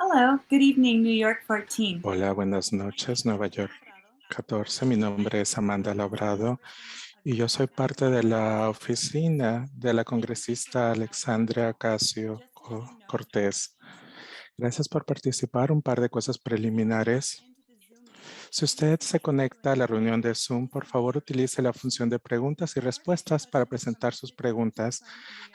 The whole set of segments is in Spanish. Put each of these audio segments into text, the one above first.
Hello, good evening, New York 14. Hola, buenas noches, Nueva York 14. Mi nombre es Amanda Labrado y yo soy parte de la oficina de la congresista Alexandria Ocasio-Cortez. Gracias por participar. Un par de cosas preliminares. Si usted se conecta a la reunión de Zoom, por favor utilice la función de preguntas y respuestas para presentar sus preguntas.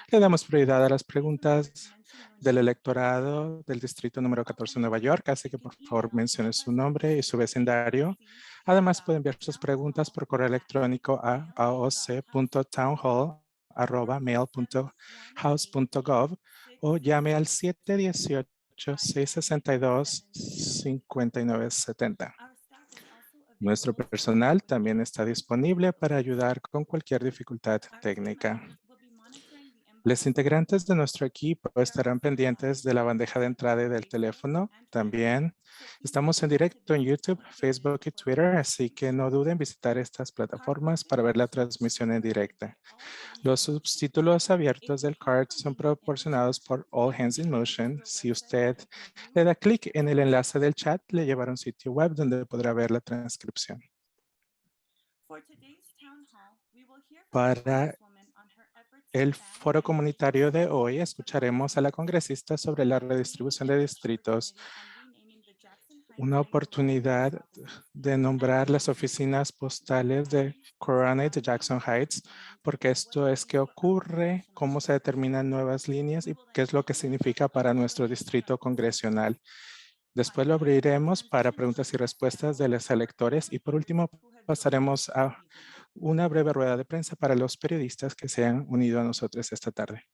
Le damos prioridad a las preguntas del electorado del distrito número 14 de Nueva York, así que por favor mencione su nombre y su vecindario. Además, puede enviar sus preguntas por correo electrónico a aoc.townhall@mail.house.gov o llame al 718-662-5970. Nuestro personal también está disponible para ayudar con cualquier dificultad técnica. Los integrantes de nuestro equipo estarán pendientes de la bandeja de entrada y del teléfono. También estamos en directo en YouTube, Facebook y Twitter, así que no duden en visitar estas plataformas para ver la transmisión en directa. Los subtítulos abiertos del CARD son proporcionados por All Hands in Motion. Si usted le da clic en el enlace del chat, le llevará a un sitio web donde podrá ver la transcripción. Para el foro comunitario de hoy, escucharemos a la congresista sobre la redistribución de distritos, una oportunidad de nombrar las oficinas postales de Corona y de Jackson Heights, porque esto es qué ocurre, cómo se determinan nuevas líneas y qué es lo que significa para nuestro distrito congresional. Después lo abriremos para preguntas y respuestas de los electores y por último pasaremos a una breve rueda de prensa para los periodistas que se han unido a nosotros esta tarde.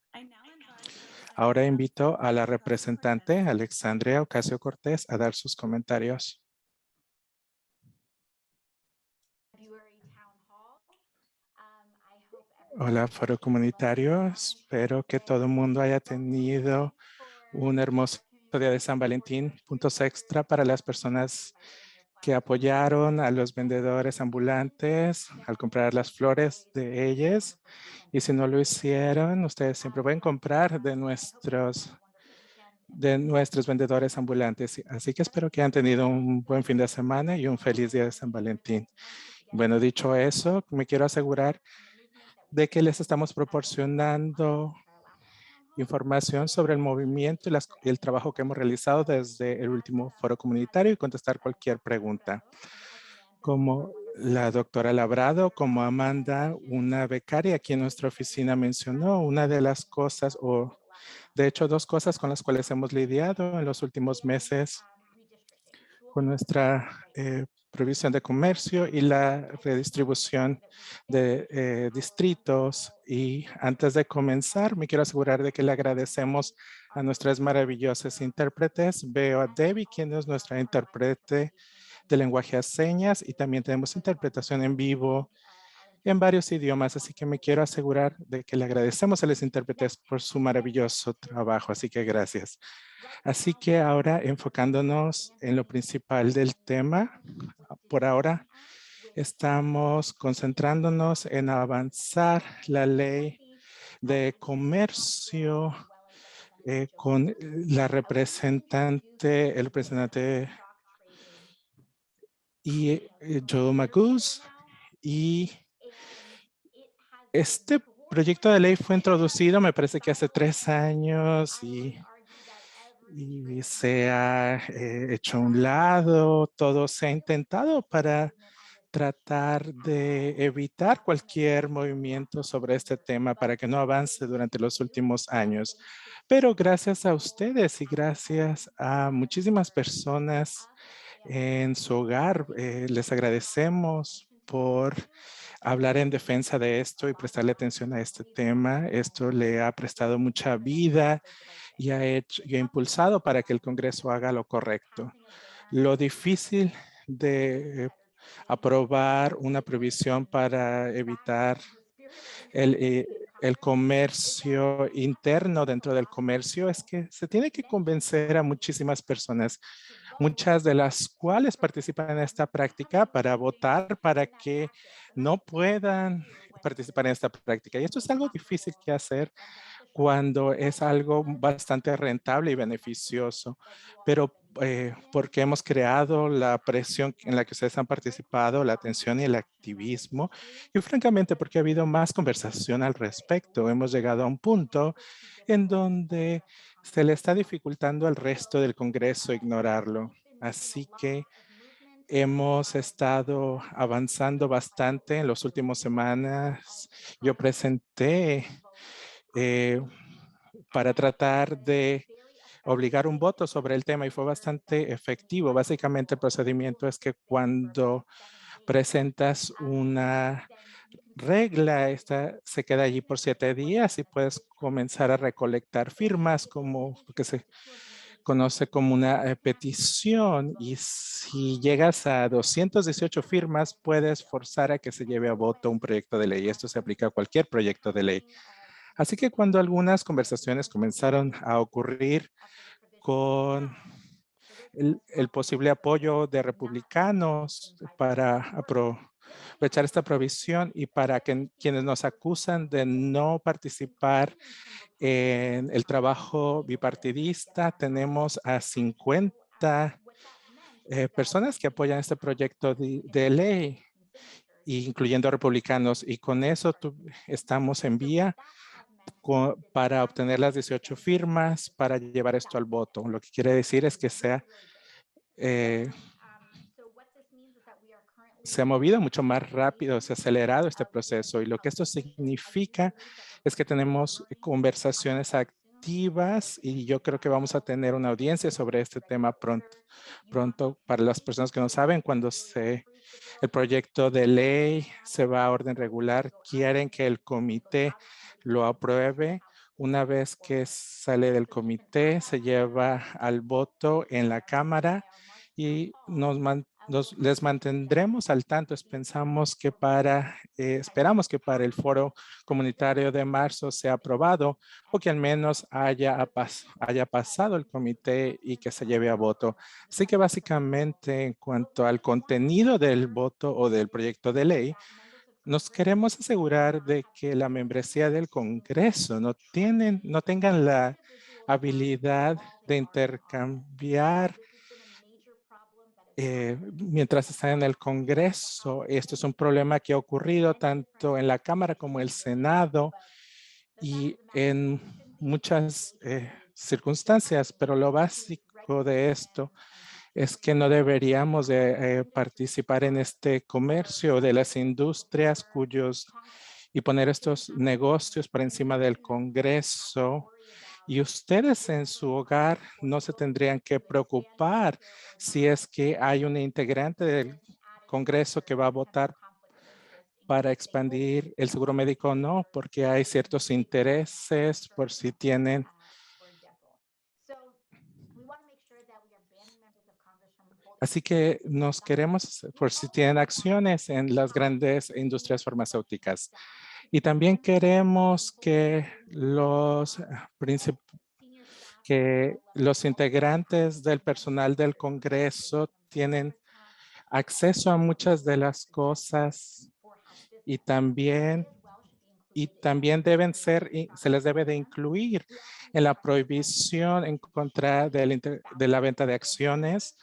Ahora invito a la representante Alexandria Ocasio-Cortez a dar sus comentarios. Hola, foro comunitario. Espero que todo el mundo haya tenido un hermoso día de San Valentín. Puntos extra para las personas que apoyaron a los vendedores ambulantes al comprar las flores de ellos. Y si no lo hicieron, ustedes siempre pueden comprar de nuestros vendedores ambulantes. Así que espero que hayan tenido un buen fin de semana y un feliz día de San Valentín. Bueno, dicho eso, me quiero asegurar de que les estamos proporcionando información sobre el movimiento y el trabajo que hemos realizado desde el último foro comunitario y contestar cualquier pregunta. Como la doctora Labrado, como Amanda, una becaria aquí en nuestra oficina mencionó, una de las cosas, o de hecho dos cosas con las cuales hemos lidiado en los últimos meses con nuestra provisión de comercio y la redistribución de distritos. Y antes de comenzar, me quiero asegurar de que le agradecemos a nuestras maravillosas intérpretes. Veo a Debbie, quien es nuestra intérprete de lenguaje a señas, y también tenemos interpretación en vivo en varios idiomas, así que me quiero asegurar de que le agradecemos a los intérpretes por su maravilloso trabajo, así que gracias. Así que ahora enfocándonos en lo principal del tema, por ahora estamos concentrándonos en avanzar la ley de comercio con el representante Joe Magoo. Y este proyecto de ley fue introducido, me parece que hace 3 años y se ha hecho a un lado. Todo se ha intentado para tratar de evitar cualquier movimiento sobre este tema para que no avance durante los últimos años. Pero gracias a ustedes y gracias a muchísimas personas en su hogar, les agradecemos por hablar en defensa de esto y prestarle atención a este tema. Esto le ha prestado mucha vida y ha impulsado para que el Congreso haga lo correcto. Lo difícil de aprobar una provisión para evitar el comercio interno dentro del comercio es que se tiene que convencer a muchísimas personas, muchas de las cuales participan en esta práctica, para votar para que no puedan participar en esta práctica. Y esto es algo difícil que hacer cuando es algo bastante rentable y beneficioso, pero porque hemos creado la presión en la que ustedes han participado, la atención y el activismo, y francamente porque ha habido más conversación al respecto. Hemos llegado a un punto en donde se le está dificultando al resto del Congreso ignorarlo. Así que hemos estado avanzando bastante en las últimas semanas. Yo presenté eh, para tratar de obligar un voto sobre el tema y fue bastante efectivo. Básicamente el procedimiento es que cuando presentas una regla, esta se queda allí por 7 días y puedes comenzar a recolectar firmas como lo que se conoce como una petición, y si llegas a 218 firmas puedes forzar a que se lleve a voto un proyecto de ley. Esto se aplica a cualquier proyecto de ley. Así que cuando algunas conversaciones comenzaron a ocurrir con el posible apoyo de republicanos para aprovechar esta provisión y para que quienes nos acusan de no participar en el trabajo bipartidista, tenemos a 50 personas que apoyan este proyecto de ley, incluyendo republicanos, y con eso estamos en vía para obtener las 18 firmas para llevar esto al voto. Lo que quiere decir es que eh, se ha movido mucho más rápido, se ha acelerado este proceso, y lo que esto significa es que tenemos conversaciones activas y yo creo que vamos a tener una audiencia sobre este tema pronto. Para las personas que no saben, cuando el proyecto de ley se va a orden regular, quieren que el comité lo apruebe. Una vez que sale del comité, se lleva al voto en la Cámara y les mantendremos al tanto. Esperamos que para el foro comunitario de marzo sea aprobado o que al menos haya pasado el comité y que se lleve a voto. Así que básicamente en cuanto al contenido del voto o del proyecto de ley, nos queremos asegurar de que la membresía del Congreso no tengan la habilidad de intercambiar mientras están en el Congreso. Esto es un problema que ha ocurrido tanto en la Cámara como en el Senado y en muchas circunstancias, pero lo básico de esto es que no deberíamos de participar en este comercio de las industrias y poner estos negocios por encima del Congreso. Y ustedes en su hogar no se tendrían que preocupar si es que hay un integrante del Congreso que va a votar para expandir el seguro médico o no, porque hay ciertos intereses por si tienen. Así que nos queremos, por si tienen acciones en las grandes industrias farmacéuticas. Y también queremos que que los integrantes del personal del Congreso tienen acceso a muchas de las cosas y también se les debe de incluir en la prohibición en contra de la venta de acciones.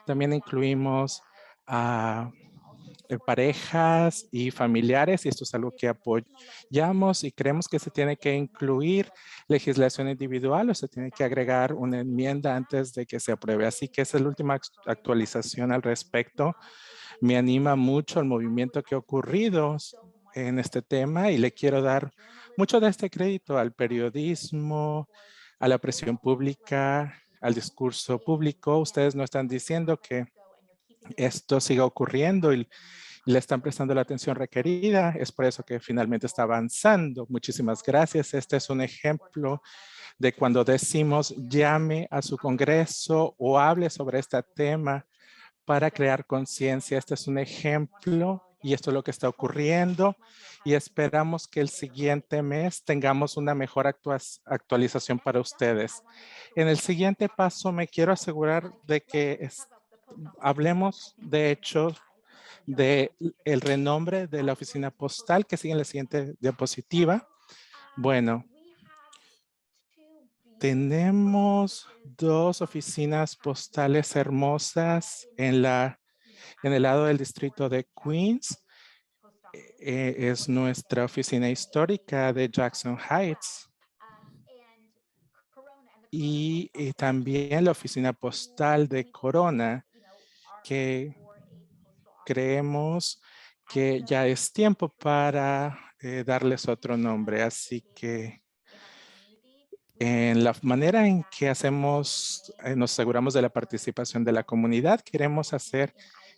También incluimos a parejas y familiares, y esto es algo que apoyamos y creemos que se tiene que incluir legislación individual o se tiene que agregar una enmienda antes de que se apruebe. Así que esa es la última actualización al respecto. Me anima mucho el movimiento que ha ocurrido en este tema y le quiero dar mucho de este crédito al periodismo, a la presión pública, al discurso público. Ustedes no están diciendo que esto siga ocurriendo y le están prestando la atención requerida. Es por eso que finalmente está avanzando. Muchísimas gracias. Este es un ejemplo de cuando decimos llame a su Congreso o hable sobre este tema para crear conciencia. Este es un ejemplo y esto es lo que está ocurriendo y esperamos que el siguiente mes tengamos una mejor actualización para ustedes. En el siguiente paso me quiero asegurar de que hablemos de hecho de el renombre de la oficina postal que sigue en la siguiente diapositiva. Bueno, Tenemos dos oficinas postales hermosas en el lado del distrito de Queens. Es nuestra oficina histórica de Jackson Heights. Y también la oficina postal de Corona, que creemos que ya es tiempo para darles otro nombre. Así que en la manera en que hacemos, nos aseguramos de la participación de la comunidad, queremos hacer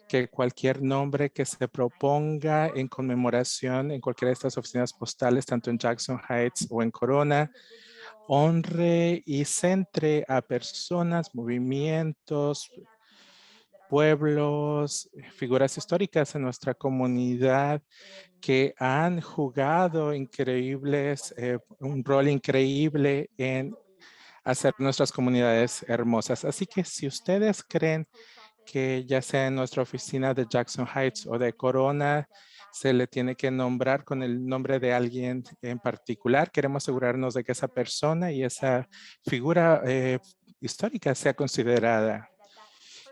que cualquier nombre que se proponga en conmemoración en cualquiera de estas oficinas postales, tanto en Jackson Heights o en Corona, honre y centre a personas, movimientos, pueblos, figuras históricas en nuestra comunidad que han jugado un rol increíble en hacer nuestras comunidades hermosas. Así que si ustedes creen que ya sea en nuestra oficina de Jackson Heights o de Corona, se le tiene que nombrar con el nombre de alguien en particular, queremos asegurarnos de que esa persona y esa figura histórica sea considerada.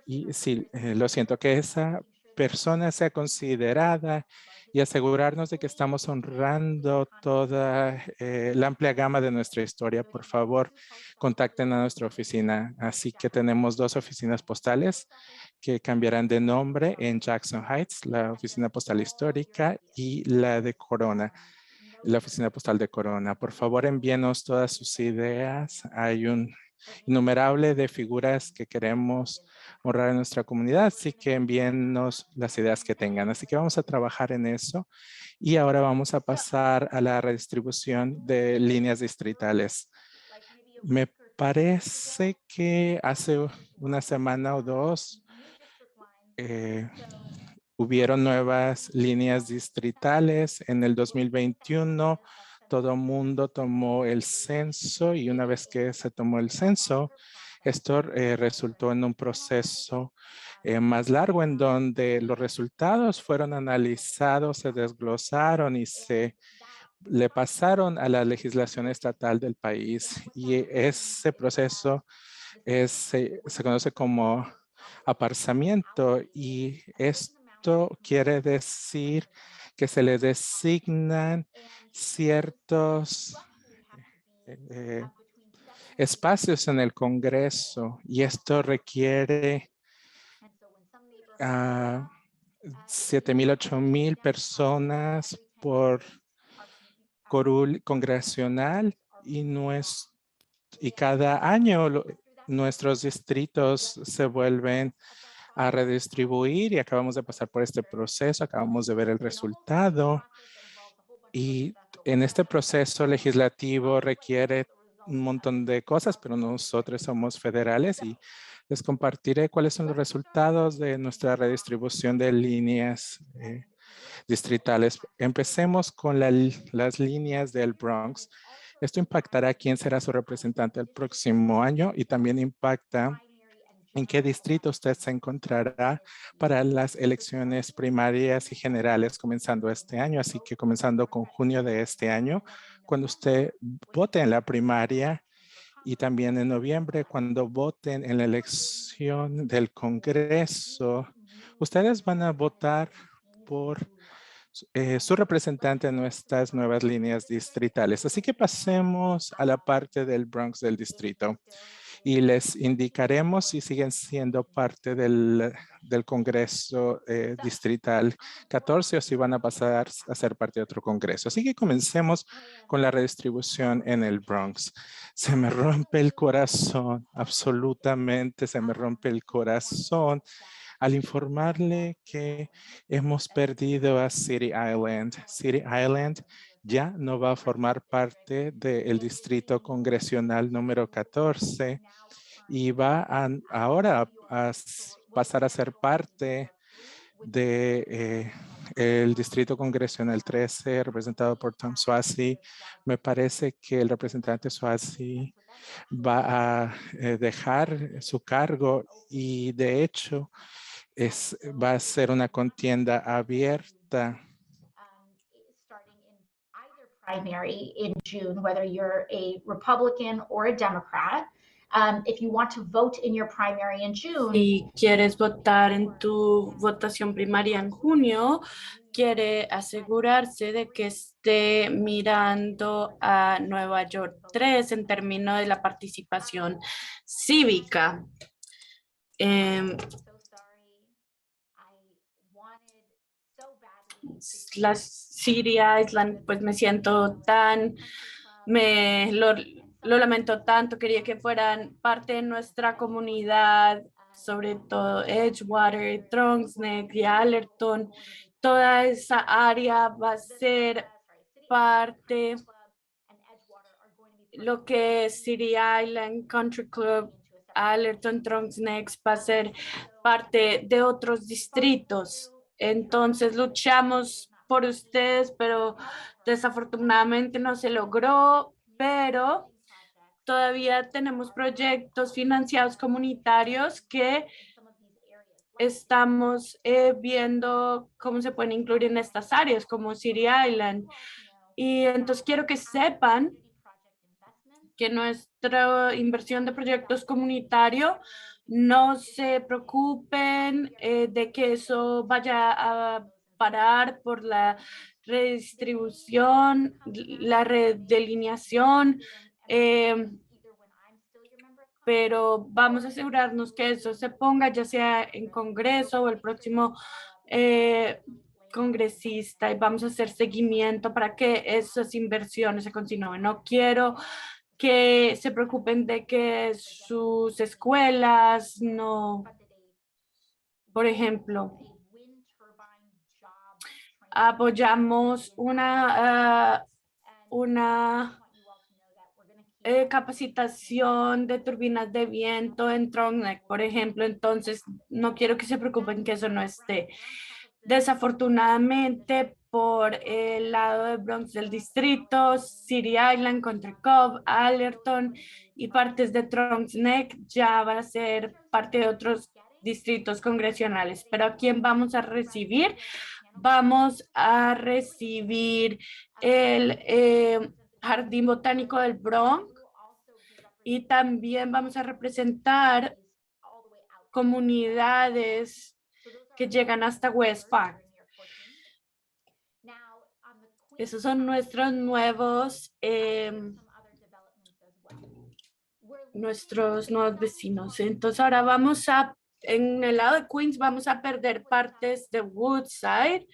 Y sí, lo siento, que esa persona sea considerada y asegurarnos de que estamos honrando toda la amplia gama de nuestra historia. Por favor, contacten a nuestra oficina. Así que tenemos dos oficinas postales que cambiarán de nombre en Jackson Heights, la oficina postal histórica y la de Corona, la oficina postal de Corona. Por favor, envíenos todas sus ideas. Hay un innumerable de figuras que queremos honrar en nuestra comunidad, así que envíennos las ideas que tengan. Así que vamos a trabajar en eso. Y ahora vamos a pasar a la redistribución de líneas distritales. Me parece que hace una semana o dos hubieron nuevas líneas distritales. En el 2021, todo el mundo tomó el censo y una vez que se tomó el censo, esto resultó en un proceso más largo en donde los resultados fueron analizados, se desglosaron y se le pasaron a la legislación estatal del país. Y ese proceso se conoce como aparsamiento y esto quiere decir que se le designan ciertos eh, espacios en el Congreso y esto requiere a 7,000, 8,000 personas por curul congresional y cada año nuestros distritos se vuelven a redistribuir y acabamos de pasar por este proceso, acabamos de ver el resultado y en este proceso legislativo requiere un montón de cosas, pero nosotros somos federales y les compartiré cuáles son los resultados de nuestra redistribución de líneas distritales. Empecemos con las líneas del Bronx. Esto impactará a quién será su representante el próximo año y también impacta en qué distrito usted se encontrará para las elecciones primarias y generales comenzando este año. Así que comenzando con junio de este año, cuando usted vote en la primaria y también en noviembre, cuando voten en la elección del Congreso, ustedes van a votar por su representante en nuestras nuevas líneas distritales. Así que pasemos a la parte del Bronx del distrito y les indicaremos si siguen siendo parte del Congreso Distrital 14 o si van a pasar a ser parte de otro Congreso. Así que comencemos con la redistribución en el Bronx. Se me rompe el corazón, absolutamente se me rompe el corazón al informarle que hemos perdido a City Island. City Island ya no va a formar parte del distrito congresional número 14 y va ahora a pasar a ser parte de el distrito congresional 13 representado por Tom Suozzi. Me parece que el representante Suozzi va a dejar su cargo y de hecho va a ser una contienda abierta primary in June, whether you're a Republican or a Democrat. If you want to vote in your primary in June, Si quieres votar en tu votación primaria en junio, quiere asegurarse de que esté mirando a Nueva York 3 en términos de la participación cívica. La City Island, pues me siento lo lamento tanto, quería que fueran parte de nuestra comunidad, sobre todo Edgewater, Trons Neck y Allerton. Toda esa área va a ser parte, lo que es City Island, Country Club, Allerton, Trons Neck va a ser parte de otros distritos. Entonces luchamos por ustedes, pero desafortunadamente no se logró, pero todavía tenemos proyectos financiados comunitarios que estamos viendo cómo se pueden incluir en estas áreas, como City Island. Y entonces quiero que sepan que nuestra inversión de proyectos comunitarios no se preocupen de que eso vaya a parar por la redistribución, la redelineación, pero vamos a asegurarnos que eso se ponga ya sea en Congreso o el próximo congresista, y vamos a hacer seguimiento para que esas inversiones se continúen. No quiero que se preocupen de que sus escuelas no, por ejemplo, apoyamos una capacitación de turbinas de viento en Trons Neck, por ejemplo, entonces no quiero que se preocupen que eso no esté. Desafortunadamente, por el lado de Bronx del distrito, City Island, Country Cove, Allerton y partes de Trons Neck ya va a ser parte de otros distritos congresionales. Pero ¿a quién vamos a recibir? Vamos a recibir el Jardín Botánico del Bronx, y también vamos a representar comunidades que llegan hasta West Park. Esos son nuestros nuevos vecinos. Entonces ahora en el lado de Queens vamos a perder partes de Woodside.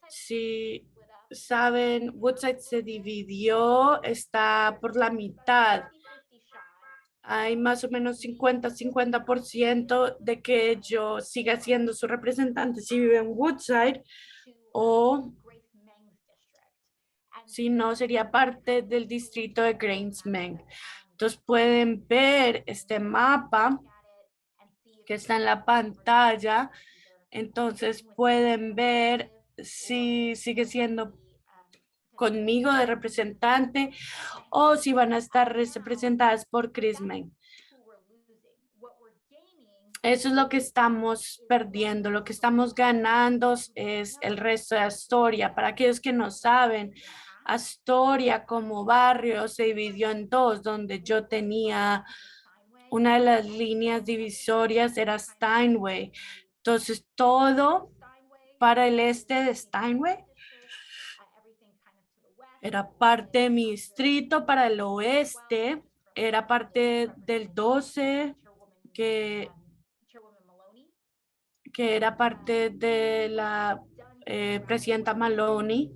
Si saben, Woodside se dividió, está por la mitad. Hay más o menos 50% de que yo siga siendo su representante si vive en Woodside, o si no, sería parte del distrito de Grace Meng. Entonces pueden ver este mapa que está en la pantalla. Entonces pueden ver si sigue siendo conmigo de representante o si van a estar representadas por Chris Meng. Eso es lo que estamos perdiendo. Lo que estamos ganando es el resto de Astoria. Para aquellos que no saben, Astoria como barrio se dividió en dos, donde yo tenía una de las líneas divisorias era Steinway. Entonces todo para el este de Steinway era parte de mi distrito, para el oeste era parte del 12, que era parte de la presidenta Maloney.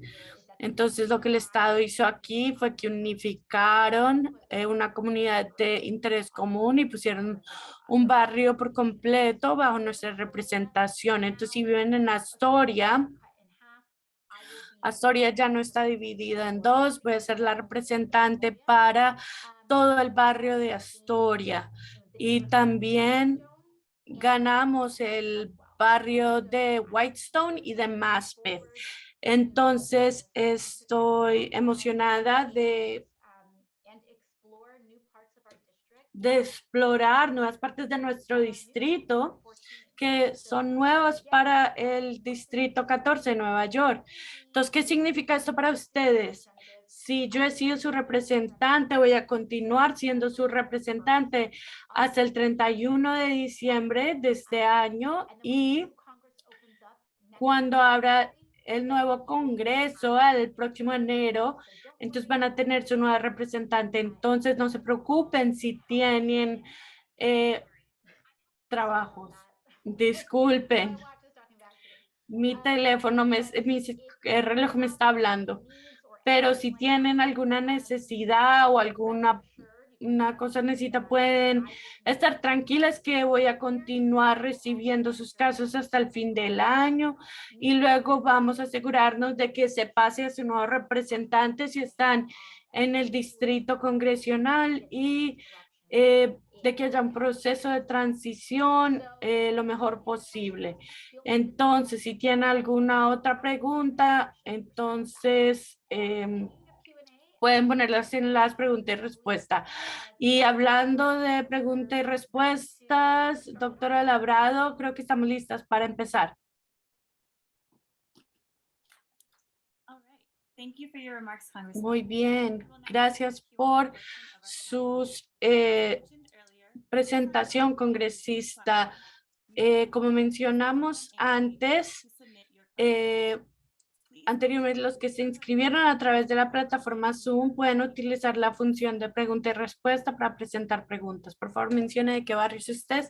Entonces lo que el Estado hizo aquí fue que unificaron una comunidad de interés común y pusieron un barrio por completo bajo nuestra representación. Entonces si viven en Astoria, Astoria ya no está dividida en dos, voy a ser la representante para todo el barrio de Astoria. Y también ganamos el barrio de Whitestone y de Maspeth. Entonces estoy emocionada de explorar nuevas partes de nuestro distrito, que son nuevos para el Distrito 14 de Nueva York. Entonces, ¿qué significa esto para ustedes? Si yo he sido su representante, voy a continuar siendo su representante hasta el 31 de diciembre de este año, y cuando abra el nuevo Congreso el próximo enero, entonces van a tener su nueva representante. Entonces no se preocupen si tienen trabajos. Disculpen, mi teléfono, mi reloj me está hablando, pero si tienen alguna necesidad o alguna cosa necesita, pueden estar tranquilas que voy a continuar recibiendo sus casos hasta el fin del año, y luego vamos a asegurarnos de que se pase a su nuevo representante si están en el distrito congresional, y de que haya un proceso de transición lo mejor posible. Entonces, si tiene alguna otra pregunta, entonces pueden ponerlas en las preguntas y respuestas. Y hablando de preguntas y respuestas, doctora Labrado, creo que estamos listas para empezar. Thank you for your remarks, Congressman. Muy bien, gracias por sus presentación, congresista. Como mencionamos antes, anteriormente, los que se inscribieron a través de la plataforma Zoom pueden utilizar la función de pregunta y respuesta para presentar preguntas. Por favor, mencione de qué barrio es usted,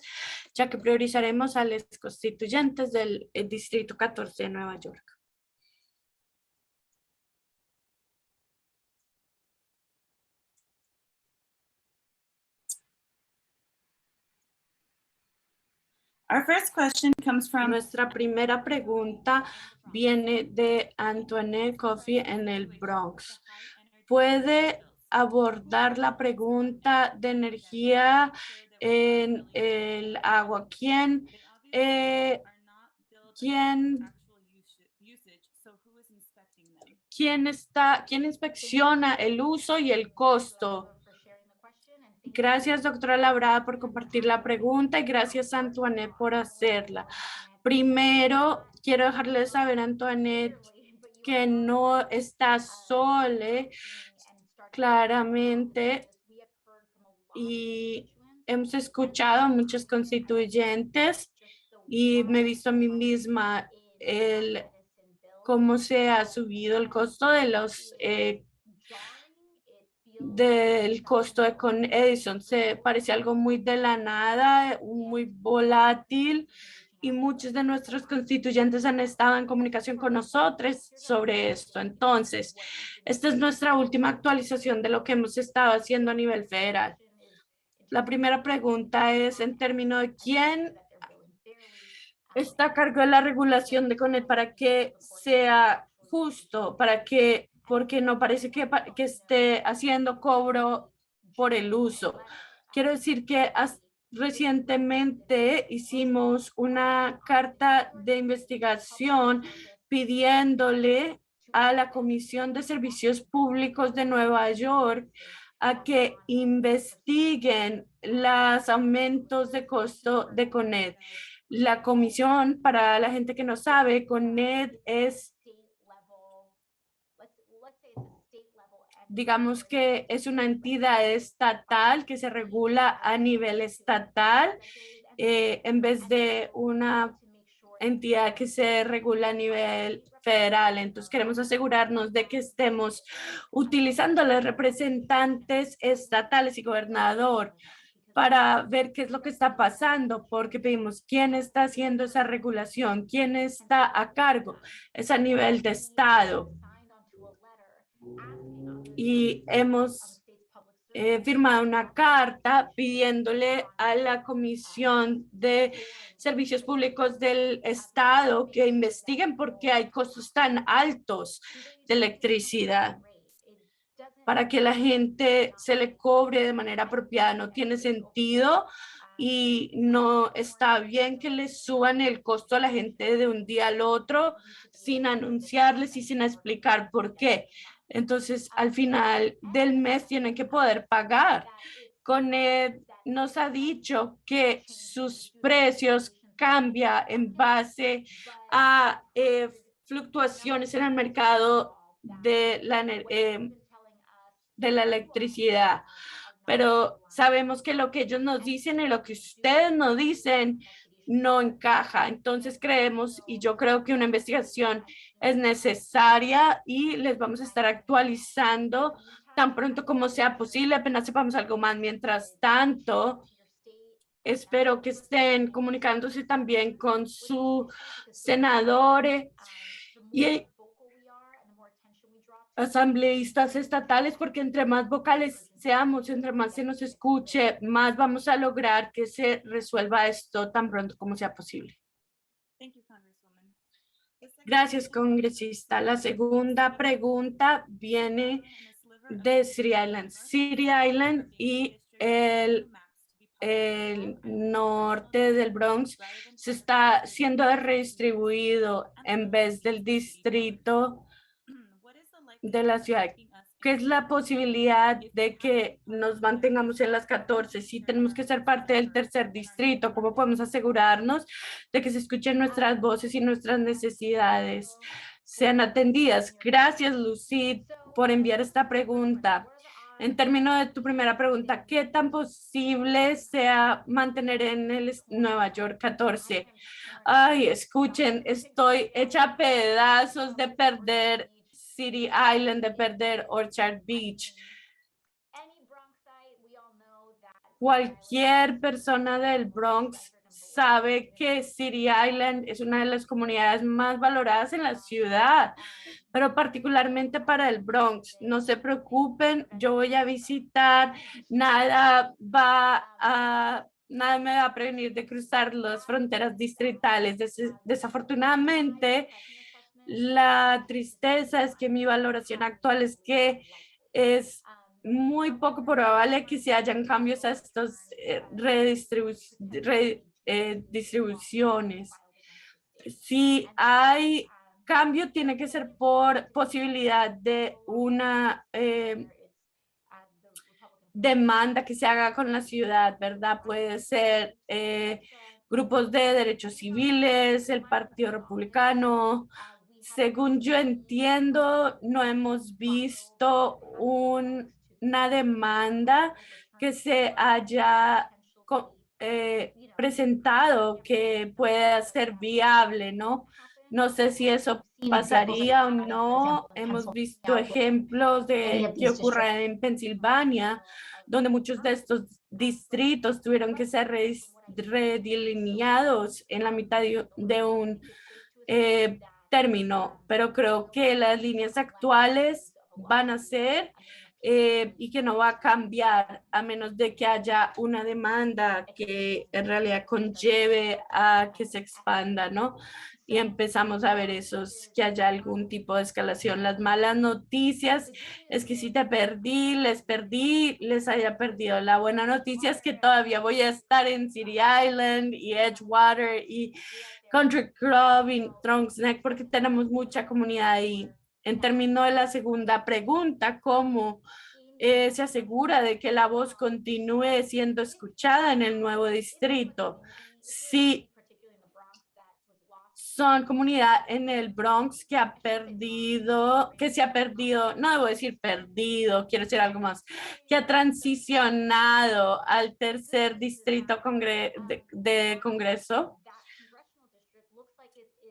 ya que priorizaremos a los constituyentes del Distrito 14 de Nueva York. Our first question comes from Nuestra primera pregunta viene de Antoine Coffey en el Bronx. ¿Puede abordar la pregunta de energía en el agua? ¿Quién inspecciona el uso y el costo? Gracias, doctora Labrada, por compartir la pregunta, y gracias, Antoinette, por hacerla. Primero, quiero dejarle saber, Antoinette, que no está sola, claramente, y hemos escuchado a muchos constituyentes y me he visto a mí misma cómo se ha subido el costo de del costo de con Edison. Se parece algo muy de la nada, muy volátil, y muchos de nuestros constituyentes han estado en comunicación con nosotros sobre esto. Entonces, esta es nuestra última actualización de lo que hemos estado haciendo a nivel federal. La primera pregunta es en términos de quién está a cargo de la regulación de CONED para que sea justo, porque no parece que esté haciendo cobro por el uso. Quiero decir que recientemente hicimos una carta de investigación pidiéndole a la Comisión de Servicios Públicos de Nueva York a que investiguen los aumentos de costo de CONED. La comisión, para la gente que no sabe, CONED es, digamos que es una entidad estatal que se regula a nivel estatal en vez de una entidad que se regula a nivel federal. Entonces queremos asegurarnos de que estemos utilizando los representantes estatales y gobernador para ver qué es lo que está pasando, porque pedimos quién está haciendo esa regulación, quién está a cargo, es a nivel de estado. Y hemos firmado una carta pidiéndole a la Comisión de Servicios Públicos del Estado que investiguen por qué hay costos tan altos de electricidad, para que la gente se le cobre de manera apropiada. No tiene sentido y no está bien que le suban el costo a la gente de un día al otro sin anunciarles y sin explicar por qué. Entonces, al final del mes tienen que poder pagar. CONED nos ha dicho que sus precios cambia en base a fluctuaciones en el mercado de la electricidad. Pero sabemos que lo que ellos nos dicen y lo que ustedes nos dicen no encaja. Entonces creemos, y yo creo que una investigación es necesaria y les vamos a estar actualizando tan pronto como sea posible, apenas sepamos algo más. Mientras tanto, espero que estén comunicándose también con su senador y asambleístas estatales, porque entre más vocales seamos, entre más se nos escuche, más vamos a lograr que se resuelva esto tan pronto como sea posible. Thank you, Congresswoman. The second Gracias, question congresista. La segunda pregunta viene de City Island. City Island y el norte del Bronx se está siendo redistribuido en vez del distrito de la ciudad. ¿Qué es la posibilidad de que nos mantengamos en las 14? Si tenemos que ser parte del tercer distrito, ¿cómo podemos asegurarnos de que se escuchen nuestras voces y nuestras necesidades sean atendidas? Gracias, Lucid, por enviar esta pregunta. En términos de tu primera pregunta, ¿qué tan posible sea mantener en el Nueva York 14? Ay, escuchen, estoy hecha a pedazos de perder City Island, de perder Orchard Beach. Cualquier persona del Bronx sabe que City Island es una de las comunidades más valoradas en la ciudad, pero particularmente para el Bronx. No se preocupen, yo voy a visitar, nada me va a prevenir de cruzar las fronteras distritales. Desafortunadamente, la tristeza es que mi valoración actual es que es muy poco probable que se hayan cambios a estas distribuciones. Si hay cambio, tiene que ser por posibilidad de una demanda que se haga con la ciudad, ¿verdad? Puede ser grupos de derechos civiles, el Partido Republicano. Según yo entiendo, no hemos visto una demanda que se haya presentado que pueda ser viable, ¿no? No sé si eso pasaría o no. Hemos visto ejemplos de que ocurre en Pensilvania, donde muchos de estos distritos tuvieron que ser redelineados en la mitad de un término, pero creo que las líneas actuales van a ser y que no va a cambiar a menos de que haya una demanda que en realidad conlleve a que se expanda, ¿no? Y empezamos a ver que haya algún tipo de escalación. Las malas noticias es que si te perdí, les haya perdido. La buena noticia es que todavía voy a estar en City Island y Edgewater y Country Club y Trunks Neck porque tenemos mucha comunidad ahí. En términos de la segunda pregunta, ¿cómo se asegura de que la voz continúe siendo escuchada en el nuevo distrito? Sí, son comunidad en el Bronx que se ha perdido, no debo decir perdido, quiero decir algo más, que ha transicionado al tercer distrito de Congreso.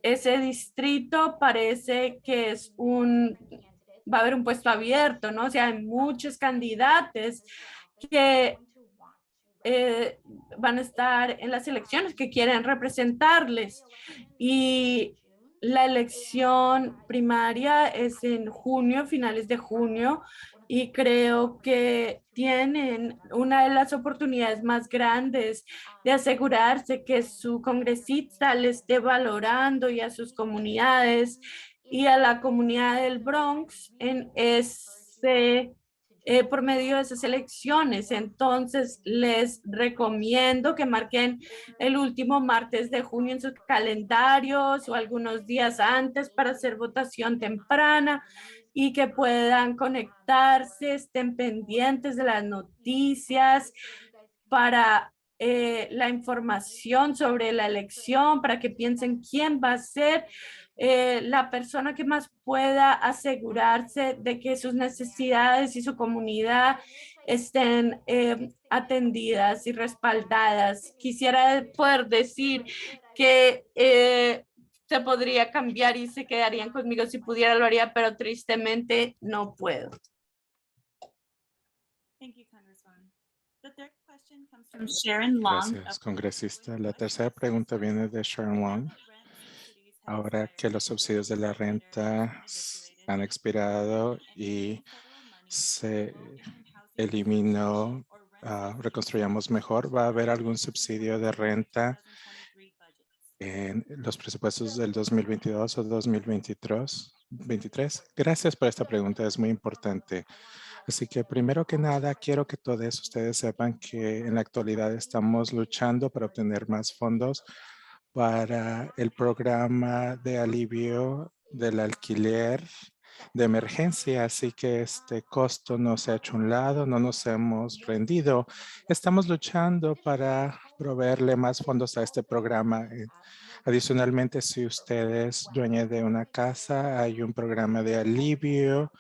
Ese distrito parece que va a haber un puesto abierto, ¿no? O sea, hay muchos candidatos que van a estar en las elecciones, que quieren representarles. Y la elección primaria es en junio, finales de junio, y creo que tienen una de las oportunidades más grandes de asegurarse que su congresista le esté valorando y a sus comunidades y a la comunidad del Bronx por medio de esas elecciones. Entonces, les recomiendo que marquen el último martes de junio en sus calendarios o algunos días antes para hacer votación temprana y que puedan conectarse, estén pendientes de las noticias para la información sobre la elección para que piensen quién va a ser la persona que más pueda asegurarse de que sus necesidades y su comunidad estén atendidas y respaldadas. Quisiera poder decir que se podría cambiar y se quedarían conmigo si pudiera, lo haría, pero tristemente no puedo. Thank you, Congresswoman. The third question comes from Sharon Long. Gracias, congresista. La tercera pregunta viene de Sharon Long. Ahora que los subsidios de la renta han expirado y se eliminó Reconstruyamos Mejor, ¿va a haber algún subsidio de renta en los presupuestos del 2022 o 2023? Gracias por esta pregunta, es muy importante. Así que primero que nada, quiero que todos ustedes sepan que en la actualidad estamos luchando para obtener más fondos para el programa de alivio del alquiler de emergencia, así que este costo no se ha hecho a un lado, no nos hemos rendido. Estamos luchando para proveerle más fondos a este programa. Adicionalmente, si usted es dueño de una casa, hay un programa de alivio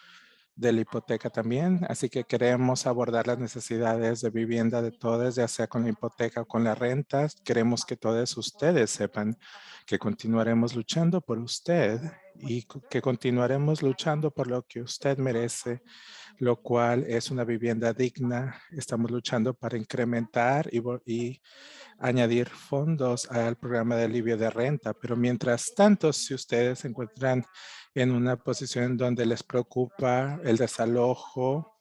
de la hipoteca también, así que queremos abordar las necesidades de vivienda de todos, ya sea con la hipoteca o con las rentas. Queremos que todos ustedes sepan que continuaremos luchando por usted y que continuaremos luchando por lo que usted merece, lo cual es una vivienda digna. Estamos luchando para incrementar y añadir fondos al programa de alivio de renta, pero mientras tanto, si ustedes se encuentran en una posición donde les preocupa el desalojo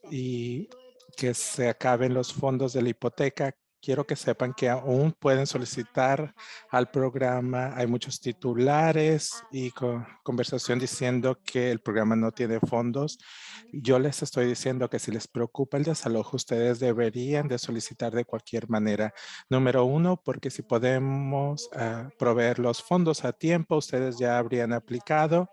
y que se acaben los fondos de la hipoteca, quiero que sepan que aún pueden solicitar al programa. Hay muchos titulares y conversación diciendo que el programa no tiene fondos. Yo les estoy diciendo que si les preocupa el desalojo, ustedes deberían de solicitar de cualquier manera. Número uno, porque si podemos proveer los fondos a tiempo, ustedes ya habrían aplicado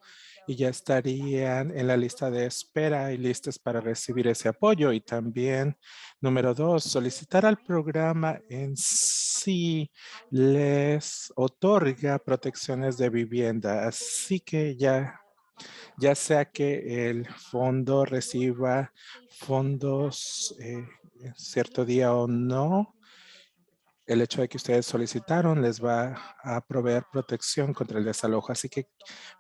y ya estarían en la lista de espera y listas para recibir ese apoyo. Y también, número dos, solicitar al programa en sí les otorga protecciones de vivienda. Así que ya sea que el fondo reciba fondos cierto día o no, el hecho de que ustedes solicitaron les va a proveer protección contra el desalojo. Así que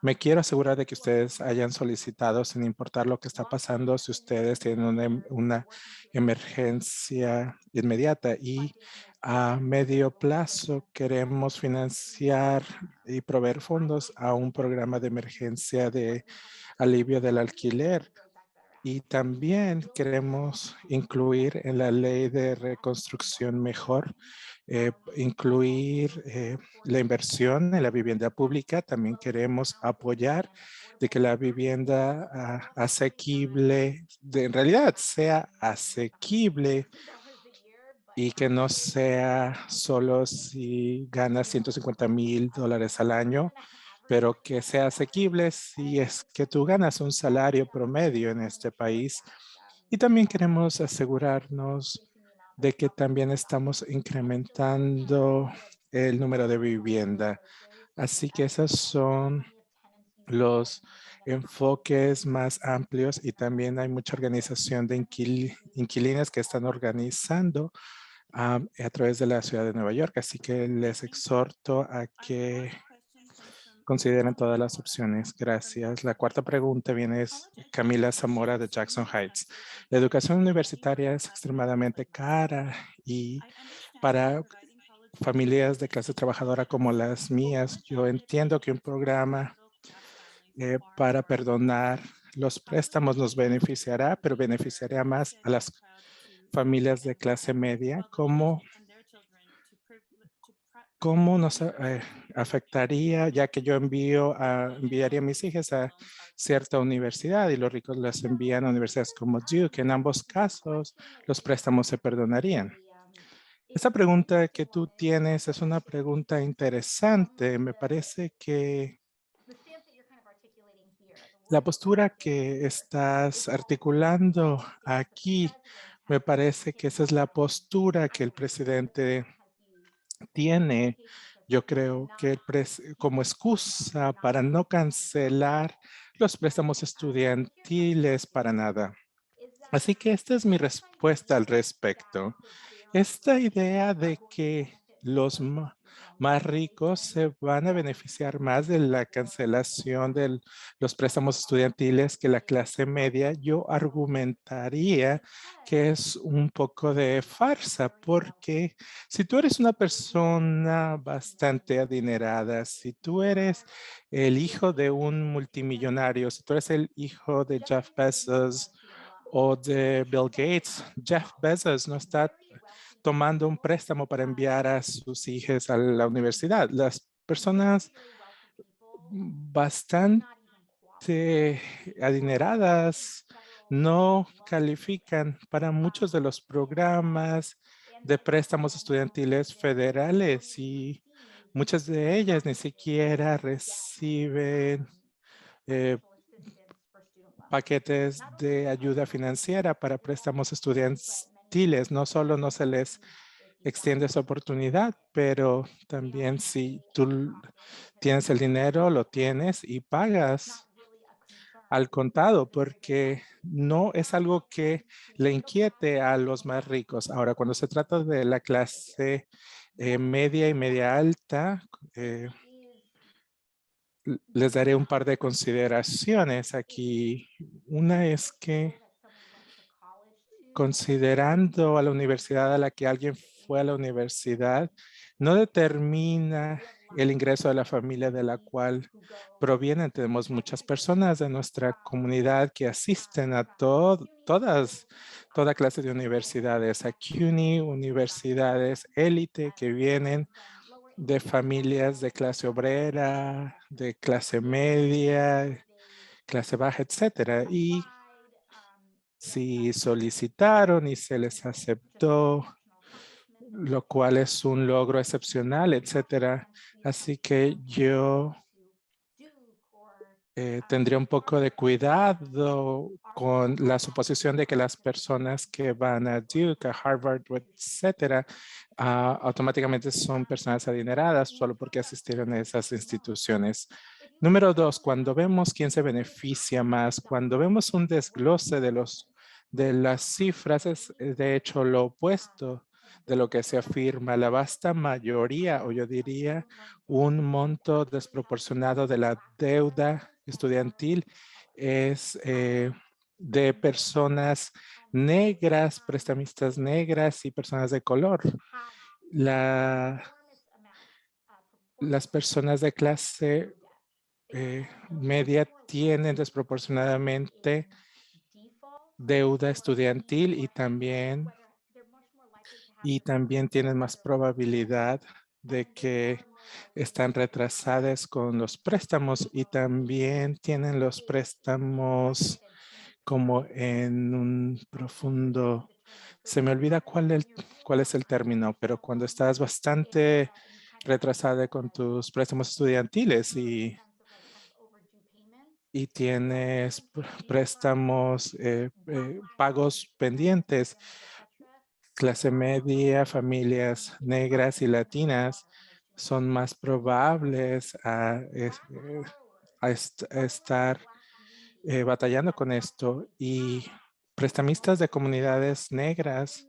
me quiero asegurar de que ustedes hayan solicitado sin importar lo que está pasando, si ustedes tienen una emergencia inmediata. Y a medio plazo queremos financiar y proveer fondos a un programa de emergencia de alivio del alquiler. Y también queremos incluir en la ley de reconstrucción mejor, incluir la inversión en la vivienda pública. También queremos apoyar de que la vivienda asequible, en realidad sea asequible y que no sea solo si ganas $150,000 al año, pero que sea asequible si es que tú ganas un salario promedio en este país. Y también queremos asegurarnos de que también estamos incrementando el número de vivienda. Así que esos son los enfoques más amplios y también hay mucha organización de inquilinas que están organizando a través de la ciudad de Nueva York. Así que les exhorto a que consideren todas las opciones. Gracias. La cuarta pregunta viene de Camila Zamora de Jackson Heights. La educación universitaria es extremadamente cara y para familias de clase trabajadora como las mías, yo entiendo que un programa para perdonar los préstamos nos beneficiará, pero beneficiaría más a las familias de clase media. ¿Cómo nos afectaría, ya que yo enviaría a mis hijas a cierta universidad y los ricos las envían a universidades como Duke? En ambos casos, los préstamos se perdonarían. Esa pregunta que tú tienes es una pregunta interesante. Me parece que la postura que estás articulando aquí Me parece que esa es la postura que el presidente tiene. Yo creo que como excusa para no cancelar los préstamos estudiantiles para nada. Así que esta es mi respuesta al respecto. Esta idea de que los más ricos se van a beneficiar más de la cancelación de los préstamos estudiantiles que la clase media, yo argumentaría que es un poco de farsa, porque si tú eres una persona bastante adinerada, si tú eres el hijo de un multimillonario, si tú eres el hijo de Jeff Bezos o de Bill Gates, Jeff Bezos no está tomando un préstamo para enviar a sus hijos a la universidad. Las personas bastante adineradas no califican para muchos de los programas de préstamos estudiantiles federales y muchas de ellas ni siquiera reciben paquetes de ayuda financiera para préstamos estudiantiles. No solo no se les extiende esa oportunidad, pero también si tú tienes el dinero, lo tienes y pagas al contado, porque no es algo que le inquiete a los más ricos. Ahora, cuando se trata de la clase media y media alta, les daré un par de consideraciones aquí. Una es que considerando a la universidad a la que alguien fue a la universidad, no determina el ingreso de la familia de la cual provienen. Tenemos muchas personas de nuestra comunidad que asisten a toda clase de universidades, a CUNY, universidades élite que vienen de familias de clase obrera, de clase media, clase baja, etcétera. Y si solicitaron y se les aceptó, lo cual es un logro excepcional, etcétera. Así que yo tendría un poco de cuidado con la suposición de que las personas que van a Duke, a Harvard, etcétera, automáticamente son personas adineradas solo porque asistieron a esas instituciones. Número dos, cuando vemos quién se beneficia más, cuando vemos un desglose de las cifras, es de hecho lo opuesto de lo que se afirma. La vasta mayoría, o yo diría un monto desproporcionado de la deuda estudiantil es de personas negras, prestamistas negras y personas de color. Las personas de clase media tienen desproporcionadamente deuda estudiantil y también tienen más probabilidad de que están retrasadas con los préstamos y también tienen los préstamos como en un profundo, se me olvida cuál es el término, pero cuando estás bastante retrasada con tus préstamos estudiantiles y tienes préstamos, pagos pendientes, clase media, familias negras y latinas son más probables a estar batallando con esto y prestamistas de comunidades negras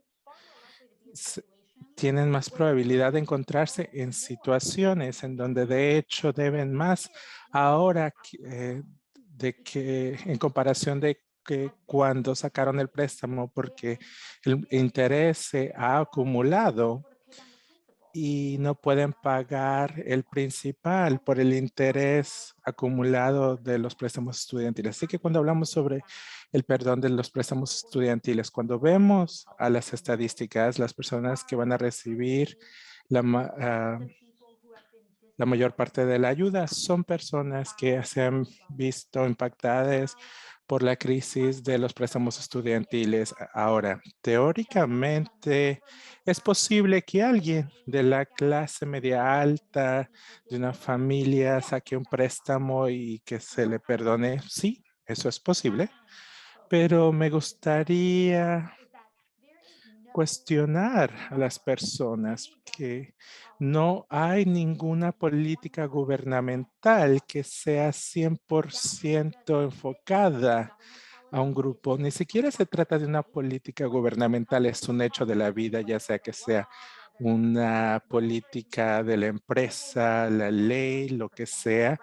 tienen más probabilidad de encontrarse en situaciones en donde de hecho deben más ahora de que en comparación de que cuando sacaron el préstamo porque el interés se ha acumulado y no pueden pagar el principal por el interés acumulado de los préstamos estudiantiles. Así que cuando hablamos sobre el perdón de los préstamos estudiantiles, cuando vemos a las estadísticas, las personas que van a recibir la mayor parte de la ayuda son personas que se han visto impactadas por la crisis de los préstamos estudiantiles. Ahora, teóricamente, es posible que alguien de la clase media alta, de una familia, saque un préstamo y que se le perdone. Sí, eso es posible, pero me gustaría cuestionar a las personas que no hay ninguna política gubernamental que sea 100% enfocada a un grupo. Ni siquiera se trata de una política gubernamental, es un hecho de la vida, ya sea que sea una política de la empresa, la ley, lo que sea.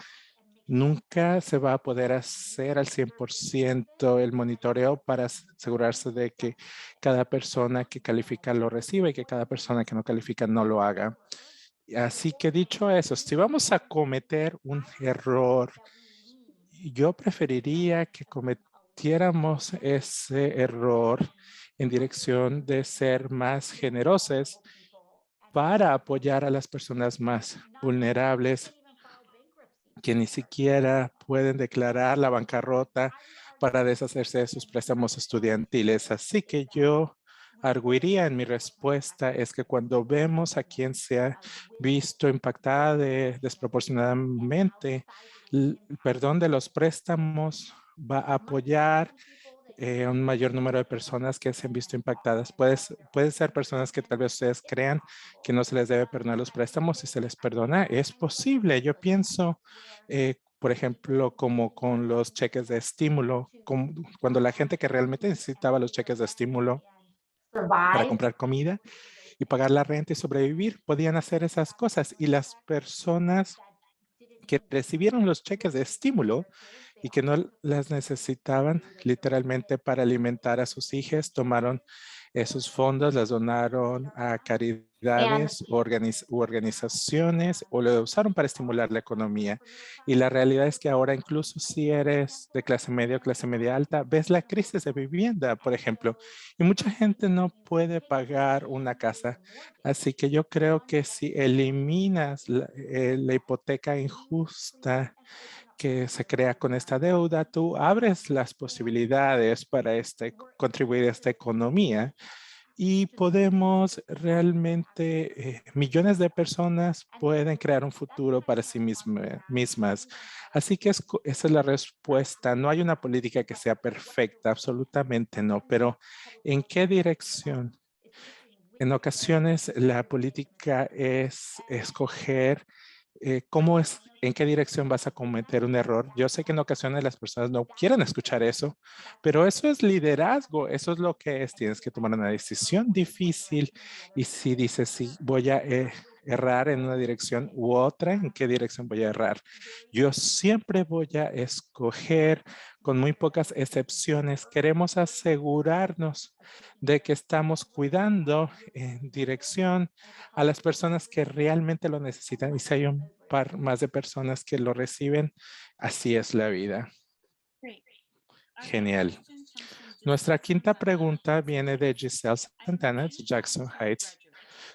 Nunca se va a poder hacer al 100% el monitoreo para asegurarse de que cada persona que califica lo reciba y que cada persona que no califica no lo haga. Así que dicho eso, si vamos a cometer un error, yo preferiría que cometiéramos ese error en dirección de ser más generosos para apoyar a las personas más vulnerables que ni siquiera pueden declarar la bancarrota para deshacerse de sus préstamos estudiantiles. Así que yo arguiría en mi respuesta es que cuando vemos a quien se ha visto impactada desproporcionadamente, el perdón de los préstamos va a apoyar un mayor número de personas que se han visto impactadas. Puede ser personas que tal vez ustedes crean que no se les debe perdonar los préstamos y se les perdona. Es posible. Yo pienso, por ejemplo, como con los cheques de estímulo, cuando la gente que realmente necesitaba los cheques de estímulo para comprar comida y pagar la renta y sobrevivir, podían hacer esas cosas. Y las personas que recibieron los cheques de estímulo y que no las necesitaban literalmente para alimentar a sus hijos, tomaron esos fondos, las donaron a caridades u organizaciones o lo usaron para estimular la economía. Y la realidad es que ahora incluso si eres de clase media o clase media alta, ves la crisis de vivienda, por ejemplo, y mucha gente no puede pagar una casa. Así que yo creo que si eliminas la hipoteca injusta que se crea con esta deuda, tú abres las posibilidades para contribuir a esta economía y podemos realmente, millones de personas pueden crear un futuro para sí mismas. Así que esa es la respuesta. No hay una política que sea perfecta, absolutamente no, pero ¿en qué dirección? En ocasiones la política es escoger en qué dirección vas a cometer un error. Yo sé que en ocasiones las personas no quieren escuchar eso, pero eso es liderazgo, eso es lo que es. Tienes que tomar una decisión difícil y si dices, sí, voy a errar en una dirección u otra, ¿en qué dirección voy a errar? Yo siempre voy a escoger, con muy pocas excepciones, queremos asegurarnos de que estamos cuidando en dirección a las personas que realmente lo necesitan. Y si hay un par más de personas que lo reciben, así es la vida. Genial. Nuestra quinta pregunta viene de Giselle Santana, de Jackson Heights.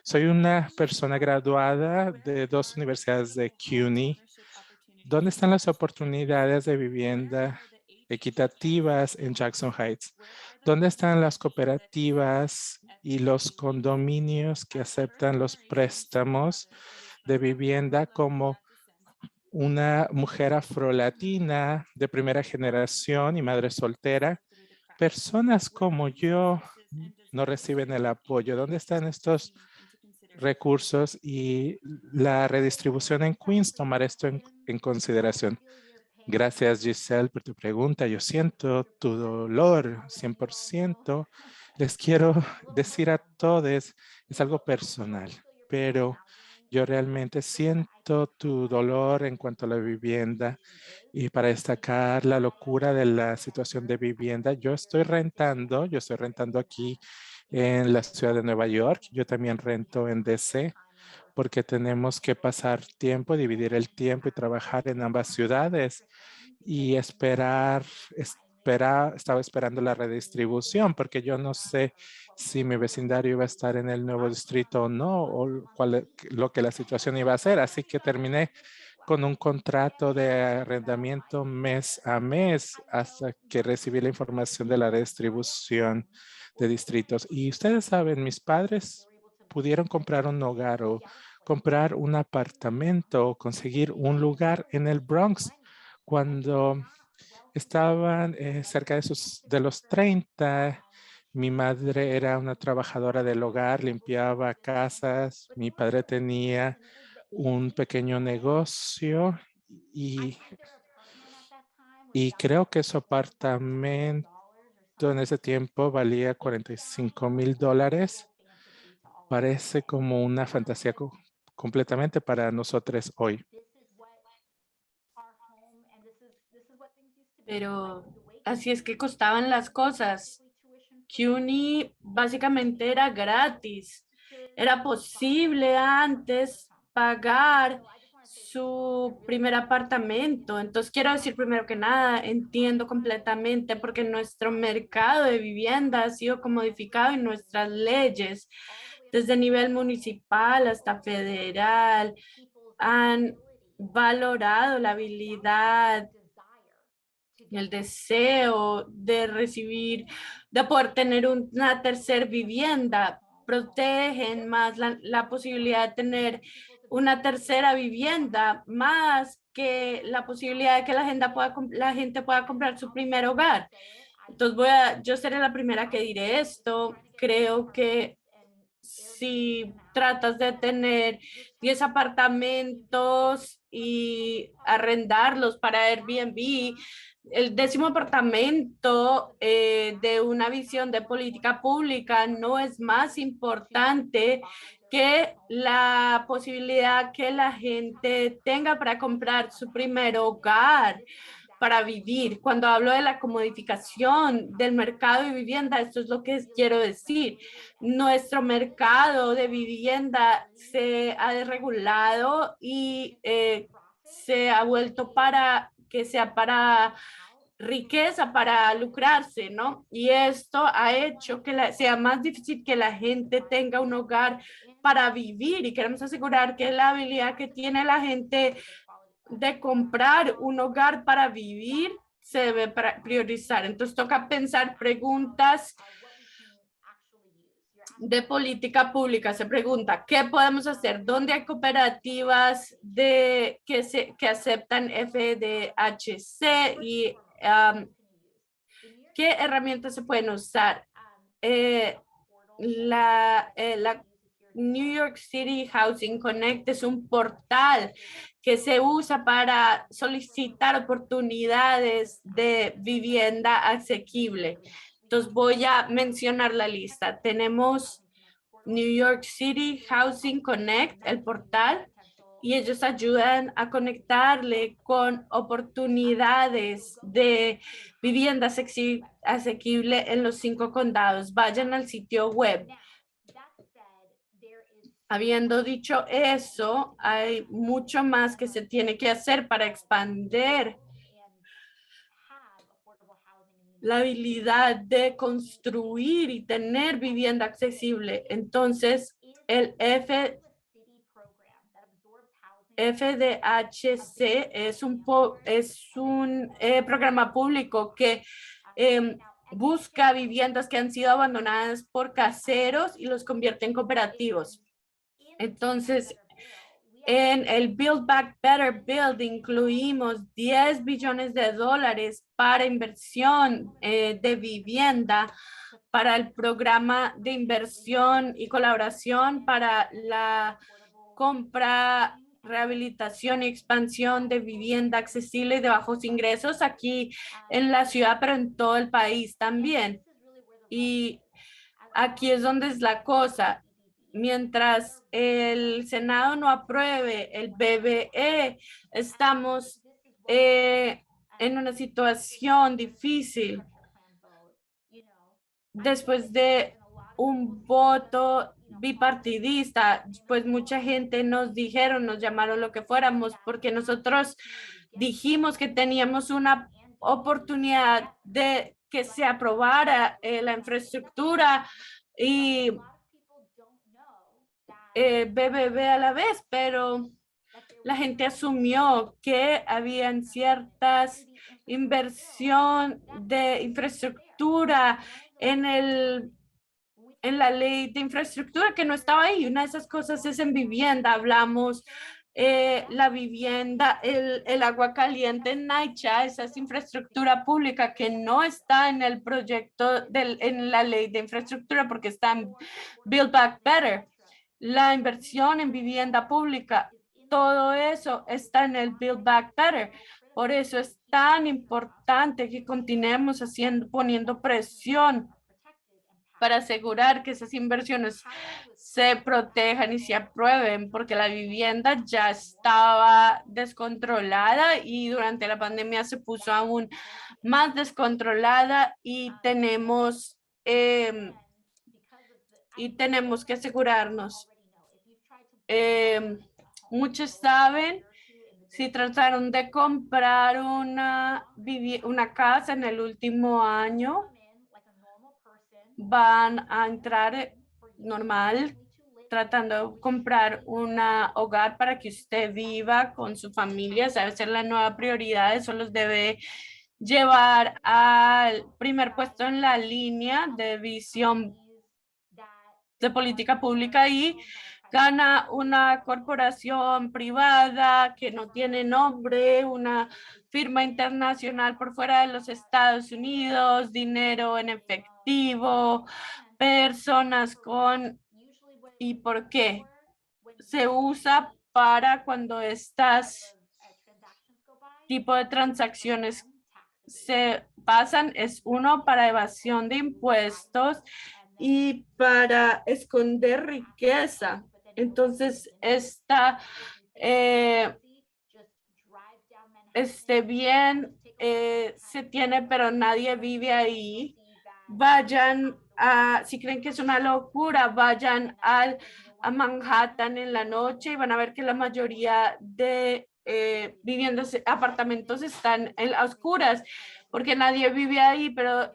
Soy una persona graduada de 2 universidades de CUNY. ¿Dónde están las oportunidades de vivienda equitativas en Jackson Heights? ¿Dónde están las cooperativas y los condominios que aceptan los préstamos de vivienda como una mujer afrolatina de primera generación y madre soltera? Personas como yo no reciben el apoyo. ¿Dónde están estos recursos y la redistribución en Queens? Tomar esto en consideración. Gracias, Giselle, por tu pregunta. Yo siento tu dolor 100%. Les quiero decir a todos, es algo personal, pero yo realmente siento tu dolor en cuanto a la vivienda y para destacar la locura de la situación de vivienda, yo estoy rentando aquí en la ciudad de Nueva York. Yo también rento en DC porque tenemos que pasar tiempo, dividir el tiempo y trabajar en ambas ciudades y estaba esperando la redistribución porque yo no sé si mi vecindario iba a estar en el nuevo distrito o no, o lo que la situación iba a ser. Así que terminé con un contrato de arrendamiento mes a mes hasta que recibí la información de la redistribución de distritos. Y ustedes saben, mis padres pudieron comprar un hogar o comprar un apartamento o conseguir un lugar en el Bronx cuando estaban cerca de los 30 Mi madre era una trabajadora del hogar, limpiaba casas. Mi padre tenía un pequeño negocio y creo que su apartamento en ese tiempo valía $45,000. Parece como una fantasía completamente para nosotros hoy. Pero así es que costaban las cosas. CUNY básicamente era gratis. Era posible antes pagar su primer apartamento. Entonces, quiero decir primero que nada, entiendo completamente porque nuestro mercado de vivienda ha sido comodificado y nuestras leyes, desde nivel municipal hasta federal, han valorado la habilidad, el deseo de recibir, de poder tener una tercera vivienda, protegen más la posibilidad de tener una tercera vivienda, más que la posibilidad de que la gente pueda comprar su primer hogar. Entonces yo seré la primera que diré esto. Creo que si tratas de tener 10 apartamentos y arrendarlos para Airbnb, el 10º apartamento de una visión de política pública no es más importante que la posibilidad que la gente tenga para comprar su primer hogar, para vivir. Cuando hablo de la comodificación del mercado de vivienda, esto es lo que quiero decir. Nuestro mercado de vivienda se ha desregulado y se ha vuelto para que sea para riqueza, para lucrarse, ¿no? Y esto ha hecho que sea más difícil que la gente tenga un hogar para vivir, y queremos asegurar que la habilidad que tiene la gente de comprar un hogar para vivir se debe priorizar. Entonces toca pensar preguntas de política pública. Se pregunta, ¿qué podemos hacer? ¿Dónde hay cooperativas que aceptan FDHC y qué herramientas se pueden usar? La New York City Housing Connect es un portal que se usa para solicitar oportunidades de vivienda asequible. Entonces voy a mencionar la lista. Tenemos New York City Housing Connect, el portal, y ellos ayudan a conectarle con oportunidades de vivienda asequible en los 5 condados. Vayan al sitio web. Habiendo dicho eso, hay mucho más que se tiene que hacer para expandir la habilidad de construir y tener vivienda accesible. Entonces, el FDHC es un programa público que busca viviendas que han sido abandonadas por caseros y los convierte en cooperativos. Entonces, en el Build Back Better Build incluimos $10 billones para inversión de vivienda, para el programa de inversión y colaboración para la compra, rehabilitación y expansión de vivienda accesible y de bajos ingresos aquí en la ciudad, pero en todo el país también. Y aquí es donde es la cosa. Mientras el Senado no apruebe el BBE, estamos en una situación difícil. Después de un voto bipartidista, pues mucha gente nos llamaron lo que fuéramos, porque nosotros dijimos que teníamos una oportunidad de que se aprobara la infraestructura y BBB a la vez, pero la gente asumió que habían ciertas inversión de infraestructura en la ley de infraestructura que no estaba ahí. Una de esas cosas es en vivienda. Hablamos la vivienda, el agua caliente en NYCHA, esa es infraestructura pública que no está en el proyecto, en la ley de infraestructura porque está en Build Back Better. La inversión en vivienda pública, todo eso está en el Build Back Better. Por eso es tan importante que continuemos poniendo presión para asegurar que esas inversiones se protejan y se aprueben, porque la vivienda ya estaba descontrolada y durante la pandemia se puso aún más descontrolada y tenemos que asegurarnos. Muchos saben, si trataron de comprar una casa en el último año, van a entrar normal tratando de comprar un hogar para que usted viva con su familia. Esa debe ser la nueva prioridad. Eso los debe llevar al primer puesto en la línea de visión de política pública y gana una corporación privada que no tiene nombre, una firma internacional por fuera de los Estados Unidos, dinero en efectivo, personas con... ¿Y por qué? Se usa para cuando estas tipo de transacciones se pasan, es uno para evasión de impuestos y para esconder riqueza. Entonces, bien se tiene, pero nadie vive ahí. Vayan si creen que es una locura, vayan a Manhattan en la noche y van a ver que la mayoría de viviendas, apartamentos están a oscuras porque nadie vive ahí, pero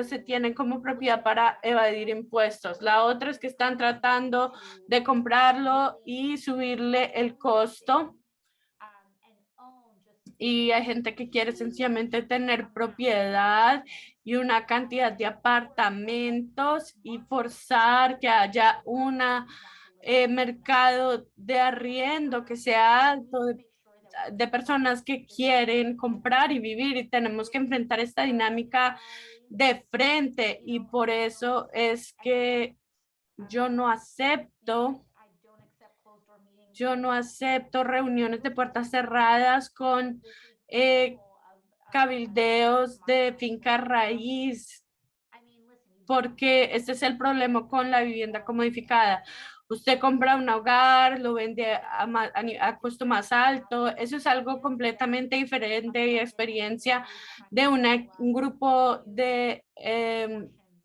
se tienen como propiedad para evadir impuestos. La otra es que están tratando de comprarlo y subirle el costo. Y hay gente que quiere sencillamente tener propiedad y una cantidad de apartamentos y forzar que haya un mercado de arriendo que sea alto de personas que quieren comprar y vivir, y tenemos que enfrentar esta dinámica de frente, y por eso es que yo no acepto reuniones de puertas cerradas con cabildeos de finca raíz, porque este es el problema con la vivienda comodificada. Usted compra un hogar, lo vende a costo más alto. Eso es algo completamente diferente y experiencia de un grupo de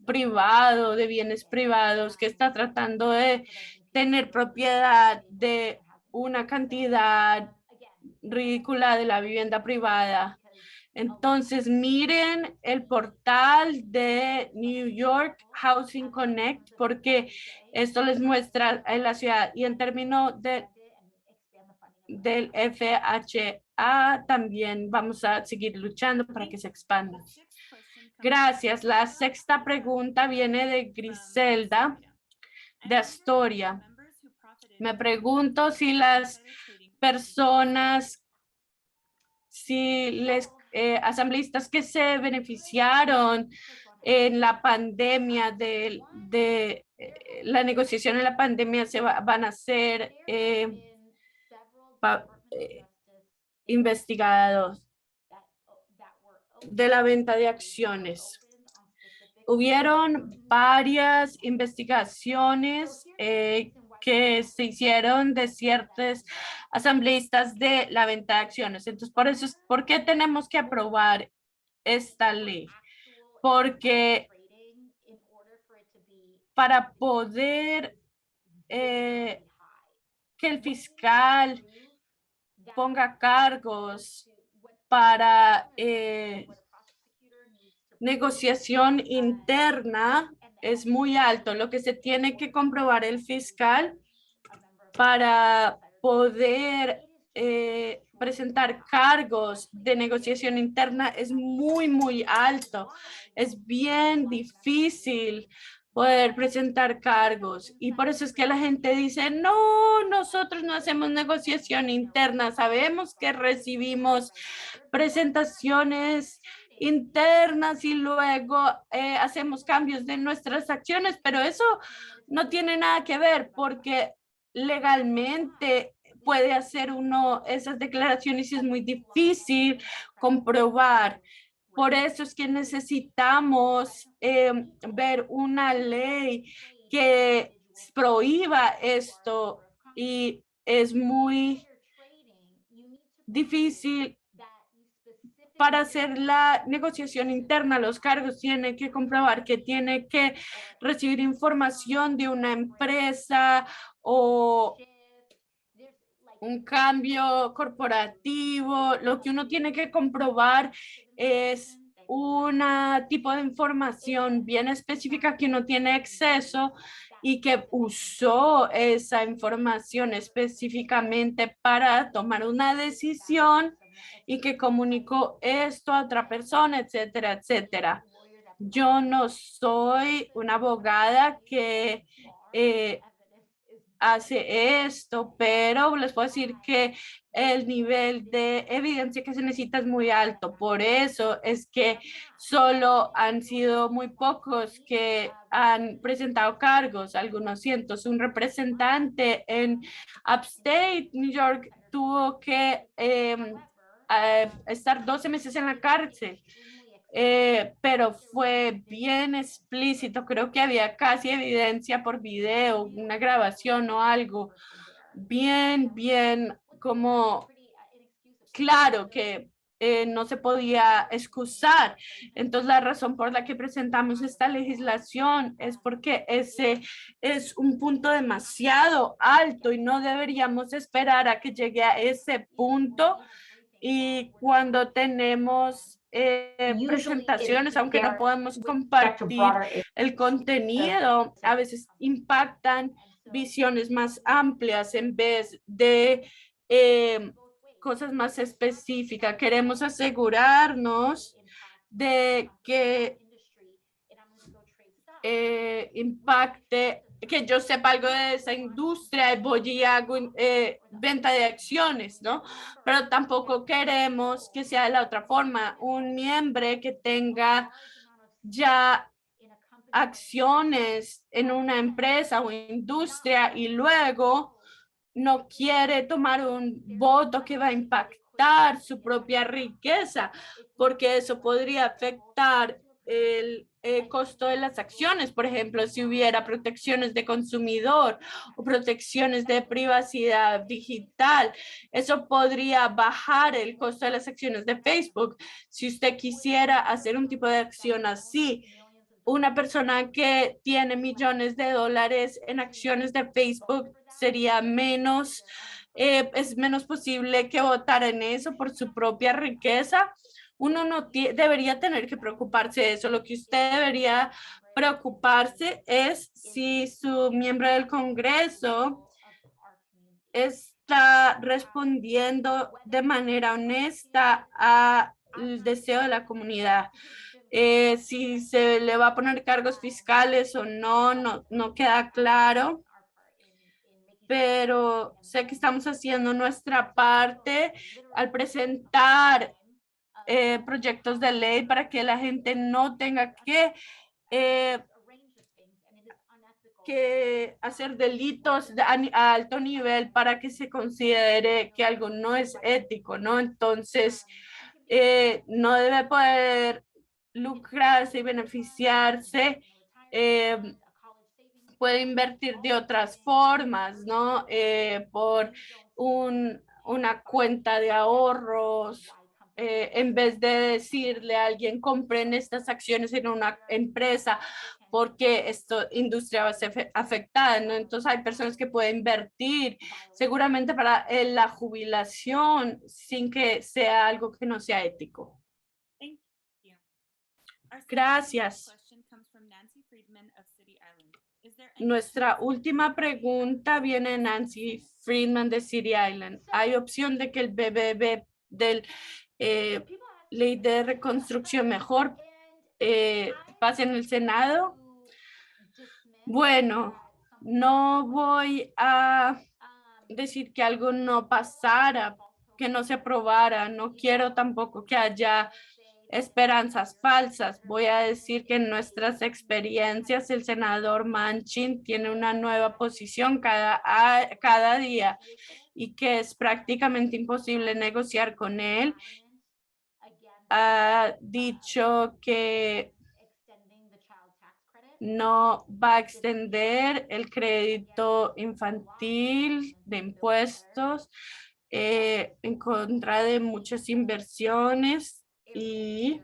privado, de bienes privados que está tratando de tener propiedad de una cantidad ridícula de la vivienda privada. Entonces, miren el portal de New York Housing Connect, porque esto les muestra en la ciudad. Y en términos del FHA, también vamos a seguir luchando para que se expanda. Gracias. La sexta pregunta viene de Griselda, de Astoria. Me pregunto si las personas, asambleístas que se beneficiaron en la pandemia de la negociación en la pandemia van a ser investigados de la venta de acciones. Hubieron varias investigaciones que se hicieron de ciertos asambleístas de la venta de acciones. Entonces, ¿por qué tenemos que aprobar esta ley? Porque para poder que el fiscal ponga cargos para negociación interna es muy alto. Lo que se tiene que comprobar el fiscal para poder presentar cargos de negociación interna es muy, muy alto. Es bien difícil poder presentar cargos. Y por eso es que la gente dice, no, nosotros no hacemos negociación interna, sabemos que recibimos presentaciones internas y luego hacemos cambios de nuestras acciones, pero eso no tiene nada que ver porque legalmente puede hacer uno esas declaraciones y es muy difícil comprobar. Por eso es que necesitamos ver una ley que prohíba esto y es muy difícil para hacer la negociación interna. Los cargos tienen que comprobar que tiene que recibir información de una empresa o un cambio corporativo. Lo que uno tiene que comprobar es un tipo de información bien específica que uno tiene acceso y que usó esa información específicamente para tomar una decisión y que comunicó esto a otra persona, etcétera, etcétera. Yo no soy una abogada que hace esto, pero les puedo decir que el nivel de evidencia que se necesita es muy alto. Por eso es que solo han sido muy pocos que han presentado cargos, algunos cientos. Un representante en Upstate New York tuvo que estar 12 meses en la cárcel. Pero fue bien explícito, creo que había casi evidencia por video, una grabación o algo, bien como claro que no se podía excusar. Entonces, la razón por la que presentamos esta legislación es porque ese es un punto demasiado alto y no deberíamos esperar a que llegue a ese punto. Y cuando tenemos presentaciones, aunque no podemos compartir el contenido, a veces impactan visiones más amplias en vez de cosas más específicas. Queremos asegurarnos de que impacte, que yo sepa algo de esa industria y voy y hago venta de acciones, ¿no? Pero tampoco queremos que sea de la otra forma, un miembro que tenga ya acciones en una empresa o industria y luego no quiere tomar un voto que va a impactar su propia riqueza, porque eso podría afectar el costo de las acciones. Por ejemplo, si hubiera protecciones de consumidor o protecciones de privacidad digital, eso podría bajar el costo de las acciones de Facebook. Si usted quisiera hacer un tipo de acción así, una persona que tiene millones de dólares en acciones de Facebook sería menos, es menos posible que votara en eso por su propia riqueza. Uno no debería tener que preocuparse de eso. Lo que usted debería preocuparse es si su miembro del Congreso está respondiendo de manera honesta al deseo de la comunidad. Si se le va a poner cargos fiscales o no queda claro, pero sé que estamos haciendo nuestra parte al presentar proyectos de ley para que la gente no tenga que hacer delitos a alto nivel para que se considere que algo no es ético, ¿no? Entonces, no debe poder lucrarse y beneficiarse, puede invertir de otras formas, ¿no? Por una cuenta de ahorros, en vez de decirle a alguien, compren estas acciones en una empresa porque esta industria va a ser afectada, ¿no? Entonces hay personas que pueden invertir seguramente para la jubilación sin que sea algo que no sea ético. Thank you. Our second Gracias. question comes from Nancy Friedman of City Island. Is there any Nuestra chance- última pregunta viene de Nancy Friedman de City Island. ¿Hay opción de que el BBB del ley de reconstrucción mejor pase en el Senado? Bueno, no voy a decir que algo no pasara, que no se aprobara. No quiero tampoco que haya esperanzas falsas. Voy a decir que en nuestras experiencias el senador Manchin tiene una nueva posición cada día y que es prácticamente imposible negociar con él. Ha dicho que no va a extender el crédito infantil de impuestos en contra de muchas inversiones y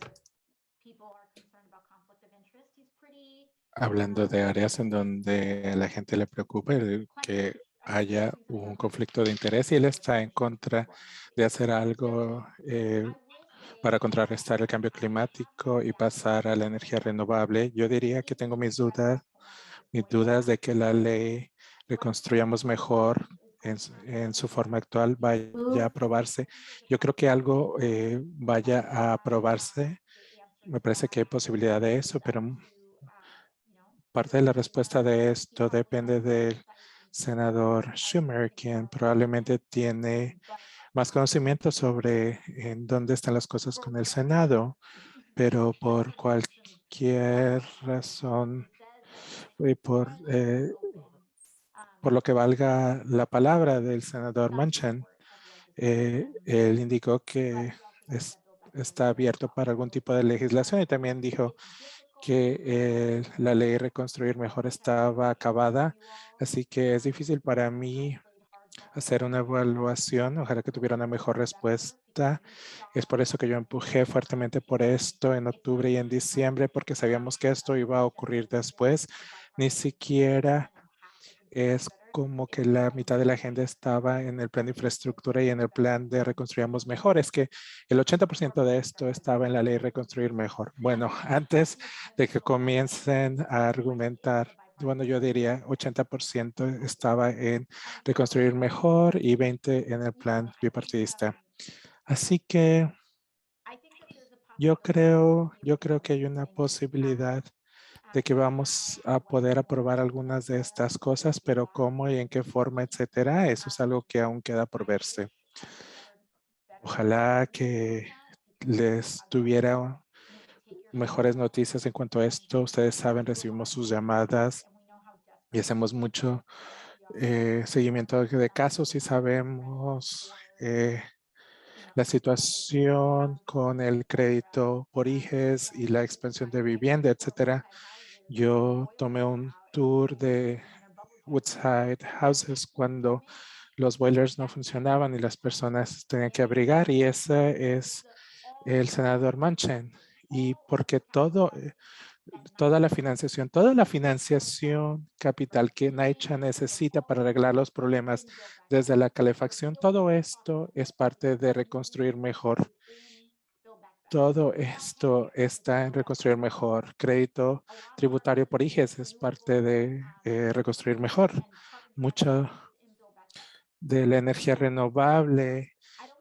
Hablando de áreas en donde a la gente le preocupa que haya un conflicto de interés y él está en contra de hacer algo para contrarrestar el cambio climático y pasar a la energía renovable. Yo diría que tengo mis dudas de que la ley Reconstruyamos Mejor en su forma actual vaya a aprobarse. Yo creo que algo vaya a aprobarse. Me parece que hay posibilidad de eso, pero parte de la respuesta de esto depende del senador Schumer, quien probablemente tiene más conocimiento sobre en dónde están las cosas con el Senado, pero por cualquier razón y por lo que valga la palabra del senador Manchin, él indicó que está abierto para algún tipo de legislación y también dijo que la ley Reconstruir Mejor estaba acabada, así que es difícil para mí hacer una evaluación. Ojalá que tuviera una mejor respuesta. Es por eso que yo empujé fuertemente por esto en octubre y en diciembre, porque sabíamos que esto iba a ocurrir después. Ni siquiera es como que la mitad de la agenda estaba en el plan de infraestructura y en el plan de Reconstruyamos Mejor. Es que el 80% de esto estaba en la ley Reconstruir Mejor. Bueno, antes de que comiencen a argumentar, bueno, yo diría 80% estaba en Reconstruir Mejor y 20% en el plan bipartidista. Así que yo creo que hay una posibilidad de que vamos a poder aprobar algunas de estas cosas, pero cómo y en qué forma, etcétera, eso es algo que aún queda por verse. Ojalá que les tuviera mejores noticias en cuanto a esto. Ustedes saben, recibimos sus llamadas y hacemos mucho seguimiento de casos y sabemos la situación con el crédito por IGES y la expansión de vivienda, etcétera. Yo tomé un tour de Woodside Houses cuando los boilers no funcionaban y las personas tenían que abrigar, y ese es el senador Manchin. Y porque toda la financiación capital que NYCHA necesita para arreglar los problemas desde la calefacción, todo esto es parte de Reconstruir Mejor. Todo esto está en Reconstruir Mejor. Crédito tributario por IGES es parte de Reconstruir Mejor. Mucho de la energía renovable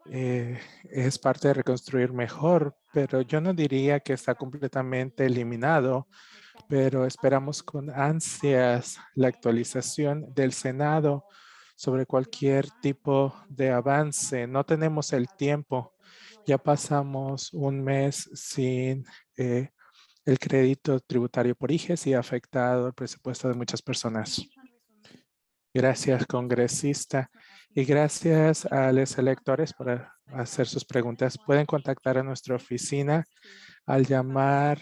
es parte de Reconstruir Mejor, pero yo no diría que está completamente eliminado, pero esperamos con ansias la actualización del Senado sobre cualquier tipo de avance. No tenemos el tiempo. Ya pasamos un mes sin el crédito tributario por IGES y ha afectado el presupuesto de muchas personas. Gracias, congresista. Y gracias a los electores por hacer sus preguntas. Pueden contactar a nuestra oficina al llamar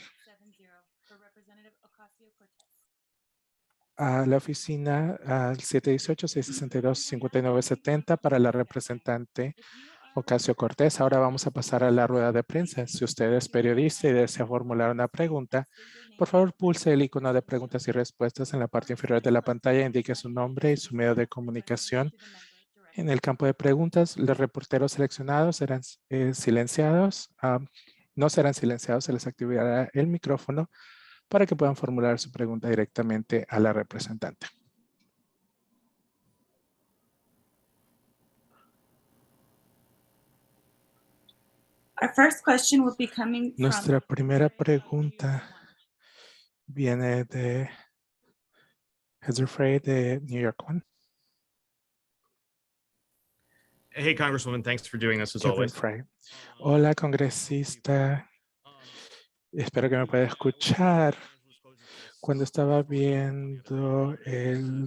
a la oficina al 718-662-5970 para la representante Ocasio-Cortez. Ahora vamos a pasar a la rueda de prensa. Si usted es periodista y desea formular una pregunta, por favor pulse el icono de preguntas y respuestas en la parte inferior de la pantalla. Indique su nombre y su medio de comunicación. En el campo de preguntas, los reporteros seleccionados serán silenciados. No serán silenciados, se les activará el micrófono para que puedan formular su pregunta directamente a la representante. Our first question will be coming Nuestra primera pregunta viene de Heather Frey de New York One. Hey, Congresswoman, thanks for doing this as Kevin always. Frey. Hola, congresista. Espero que me pueda escuchar. Cuando estaba viendo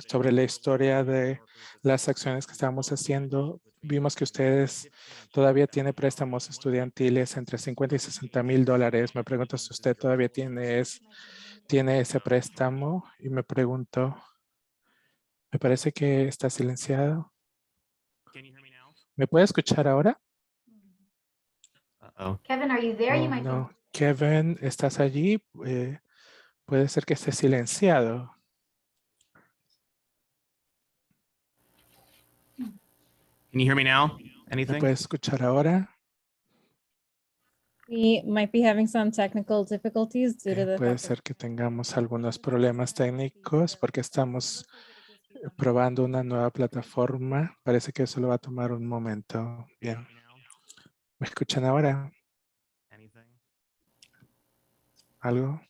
sobre la historia de las acciones que estábamos haciendo, vimos que ustedes todavía tienen préstamos estudiantiles entre 50 y 60 mil dólares. Me pregunto si usted todavía tiene ese préstamo y me pregunto, me parece que está silenciado. Can you hear me now? ¿Me puede escuchar ahora? Uh-oh. Kevin, are you there? You Oh, might be. no. Kevin, ¿estás allí? Puede ser que esté silenciado. Can you hear me now? ¿Me Anything? puede escuchar ahora? We might be having some technical difficulties due to the Puede fact that ser que tengamos algunos problemas técnicos porque estamos probando una nueva plataforma. Parece que eso lo va a tomar un momento. Bien. ¿Me escuchan ahora? Anything? ¿Algo?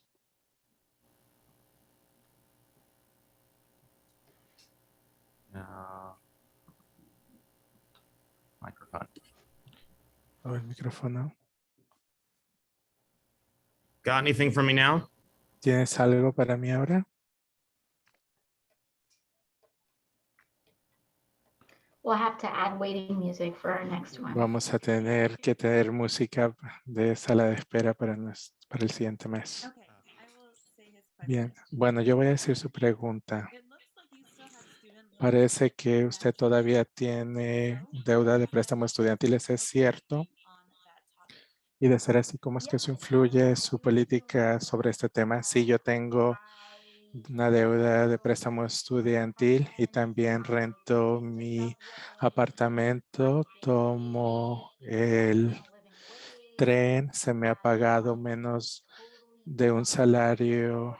No. Microphone. ¿O el micrófono? Got anything from me now? ¿Tienes algo para mí ahora? We'll have to add waiting music for our next one. Vamos a tener que tener música de sala de espera para el siguiente mes. Okay, I will say his question. Bien. Bueno, yo voy a decir su pregunta. It looks like you still have student loans Parece que and usted that todavía tiene deuda de préstamos estudiantiles, ¿es cierto? on that topic. Y de ser así, ¿cómo es que eso influye su política sobre este tema? Sí, yo tengo una deuda de préstamo estudiantil y también rento mi apartamento, tomo el tren, se me ha pagado menos de un salario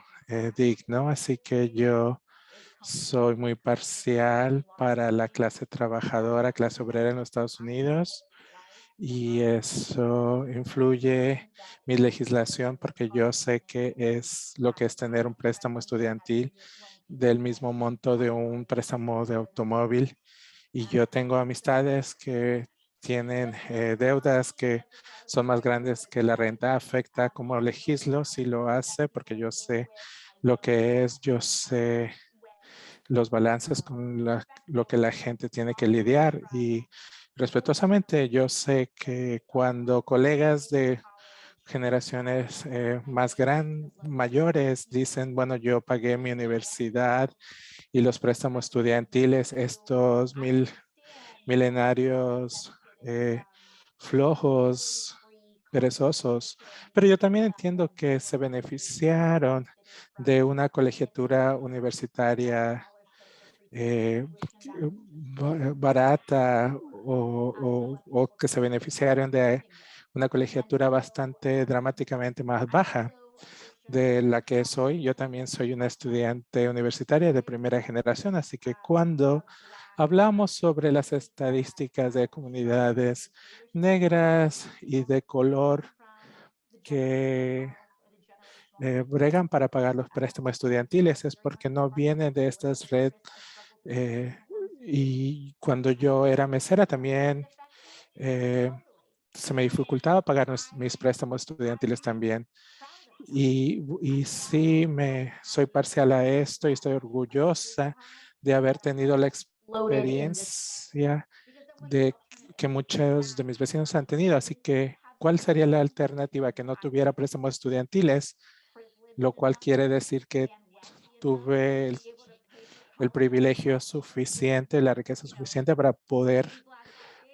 digno, así que yo soy muy parcial para la clase trabajadora, clase obrera en los Estados Unidos. Y eso influye mi legislación porque yo sé que es lo que es tener un préstamo estudiantil del mismo monto de un préstamo de automóvil. Y yo tengo amistades que tienen deudas que son más grandes que la renta. Afecta cómo legislo, si lo hace, porque yo sé lo que es, yo sé los balances con lo que la gente tiene que lidiar y respetuosamente yo sé que cuando colegas de generaciones mayores dicen, bueno, yo pagué mi universidad y los préstamos estudiantiles, estos milenarios flojos, perezosos, pero yo también entiendo que se beneficiaron de una colegiatura universitaria barata o que se beneficiaron de una colegiatura bastante dramáticamente más baja de la que soy. Yo también soy una estudiante universitaria de primera generación, así que cuando hablamos sobre las estadísticas de comunidades negras y de color que bregan para pagar los préstamos estudiantiles es porque no vienen de estas redes. Y cuando yo era mesera también se me dificultaba pagar mis préstamos estudiantiles también. Y sí, soy parcial a esto y estoy orgullosa de haber tenido la experiencia de que muchos de mis vecinos han tenido. Así que, ¿cuál sería la alternativa? Que no tuviera préstamos estudiantiles, lo cual quiere decir que tuve el privilegio suficiente, la riqueza suficiente para poder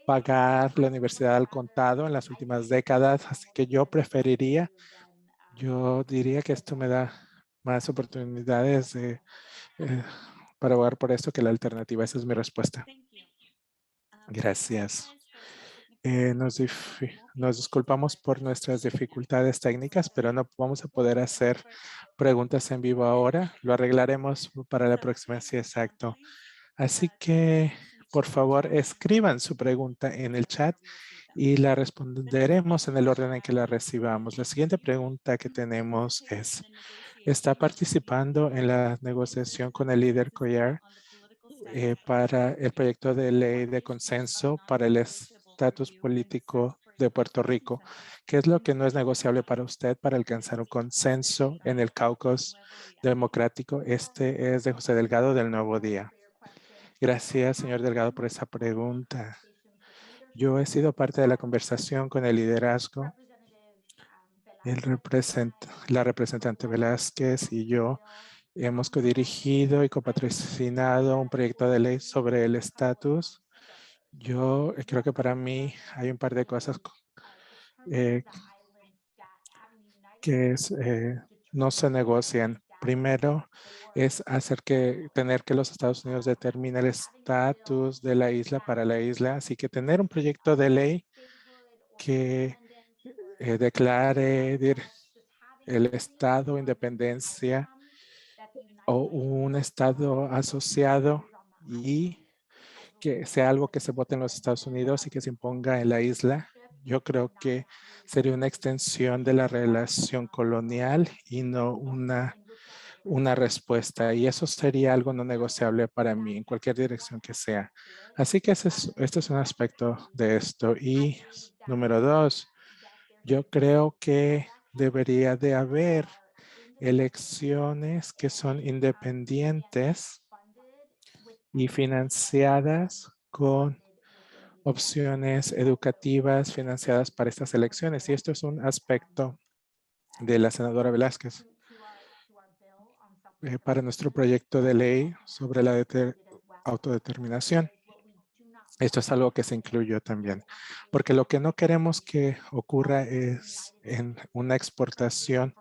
pagar la universidad al contado en las últimas décadas. Así que yo diría que esto me da más oportunidades para abogar por esto que la alternativa. Esa es mi respuesta. Thank you. Gracias. apologize for the Nos disculpamos por nuestras dificultades técnicas, pero no vamos a poder hacer preguntas en vivo ahora. Lo arreglaremos para la próxima. Sí, exacto. Así que, por favor, escriban su pregunta en el chat y la responderemos en el orden en que la recibamos. La siguiente pregunta que tenemos es, ¿está participando en la negociación con el líder Coyer para el proyecto de ley de consenso para el estatus político de Puerto Rico? ¿Qué es lo que no es negociable para usted para alcanzar un consenso en el caucus democrático? Este es de José Delgado del Nuevo Día. Gracias, señor Delgado, por esa pregunta. Yo he sido parte de la conversación con el liderazgo. La representante Velázquez y yo hemos codirigido y copatrocinado un proyecto de ley sobre el estatus. Yo creo que para mí hay un par de cosas que no se negocian. Primero es tener que los Estados Unidos determinen el estatus de la isla para la isla. Así que tener un proyecto de ley que declare el estado, independencia o un estado asociado y que sea algo que se vote en los Estados Unidos y que se imponga en la isla. Yo creo que sería una extensión de la relación colonial y no una respuesta. Y eso sería algo no negociable para mí en cualquier dirección que sea. Así que este es un aspecto de esto. Y número 2, yo creo que debería de haber elecciones que son independientes y financiadas con opciones educativas financiadas para estas elecciones. Y esto es un aspecto de la senadora Velázquez para nuestro proyecto de ley sobre la autodeterminación. Esto es algo que se incluyó también, porque lo que no queremos que ocurra es en una exportación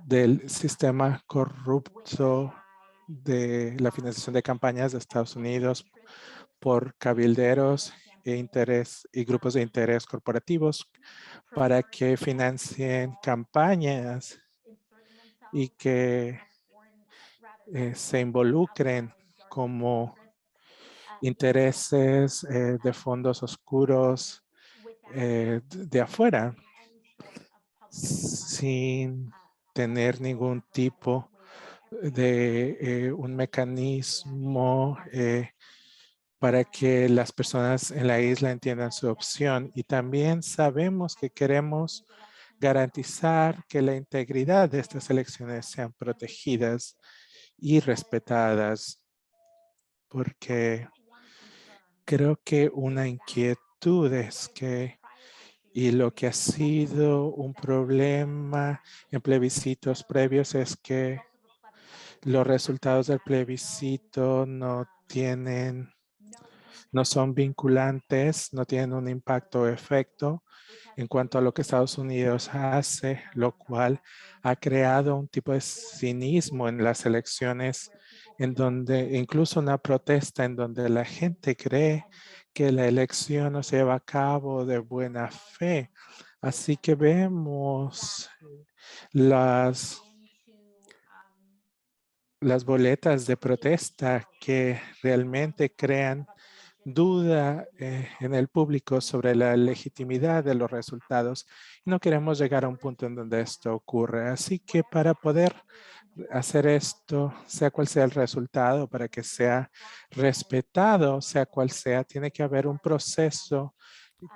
del sistema corrupto de la financiación de campañas de Estados Unidos por cabilderos y grupos de interés corporativos para que financien campañas y que se involucren como intereses de fondos oscuros de afuera sin tener ningún tipo de un mecanismo para que las personas en la isla entiendan su opción. Y también sabemos que queremos garantizar que la integridad de estas elecciones sean protegidas y respetadas, porque creo que una inquietud es que, y lo que ha sido un problema en plebiscitos previos es que los resultados del plebiscito no son vinculantes, no tienen un impacto o efecto en cuanto a lo que Estados Unidos hace, lo cual ha creado un tipo de cinismo en las elecciones, en donde incluso una protesta en donde la gente cree que la elección no se lleva a cabo de buena fe. Así que vemos las boletas de protesta que realmente crean duda en el público sobre la legitimidad de los resultados. No queremos llegar a un punto en donde esto ocurre. Así que para poder hacer esto, sea cual sea el resultado, para que sea respetado, sea cual sea, tiene que haber un proceso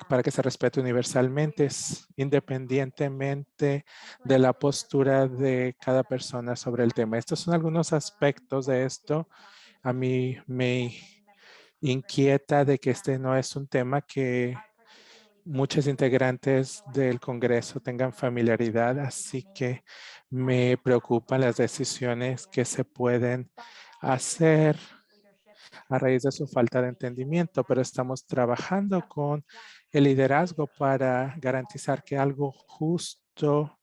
para que se respete universalmente, independientemente de la postura de cada persona sobre el tema. Estos son algunos aspectos de esto. A mí me inquieta de que este no es un tema que muchos integrantes del Congreso tengan familiaridad, así que me preocupan las decisiones que se pueden hacer a raíz de su falta de entendimiento, pero estamos trabajando con el liderazgo para garantizar que algo justo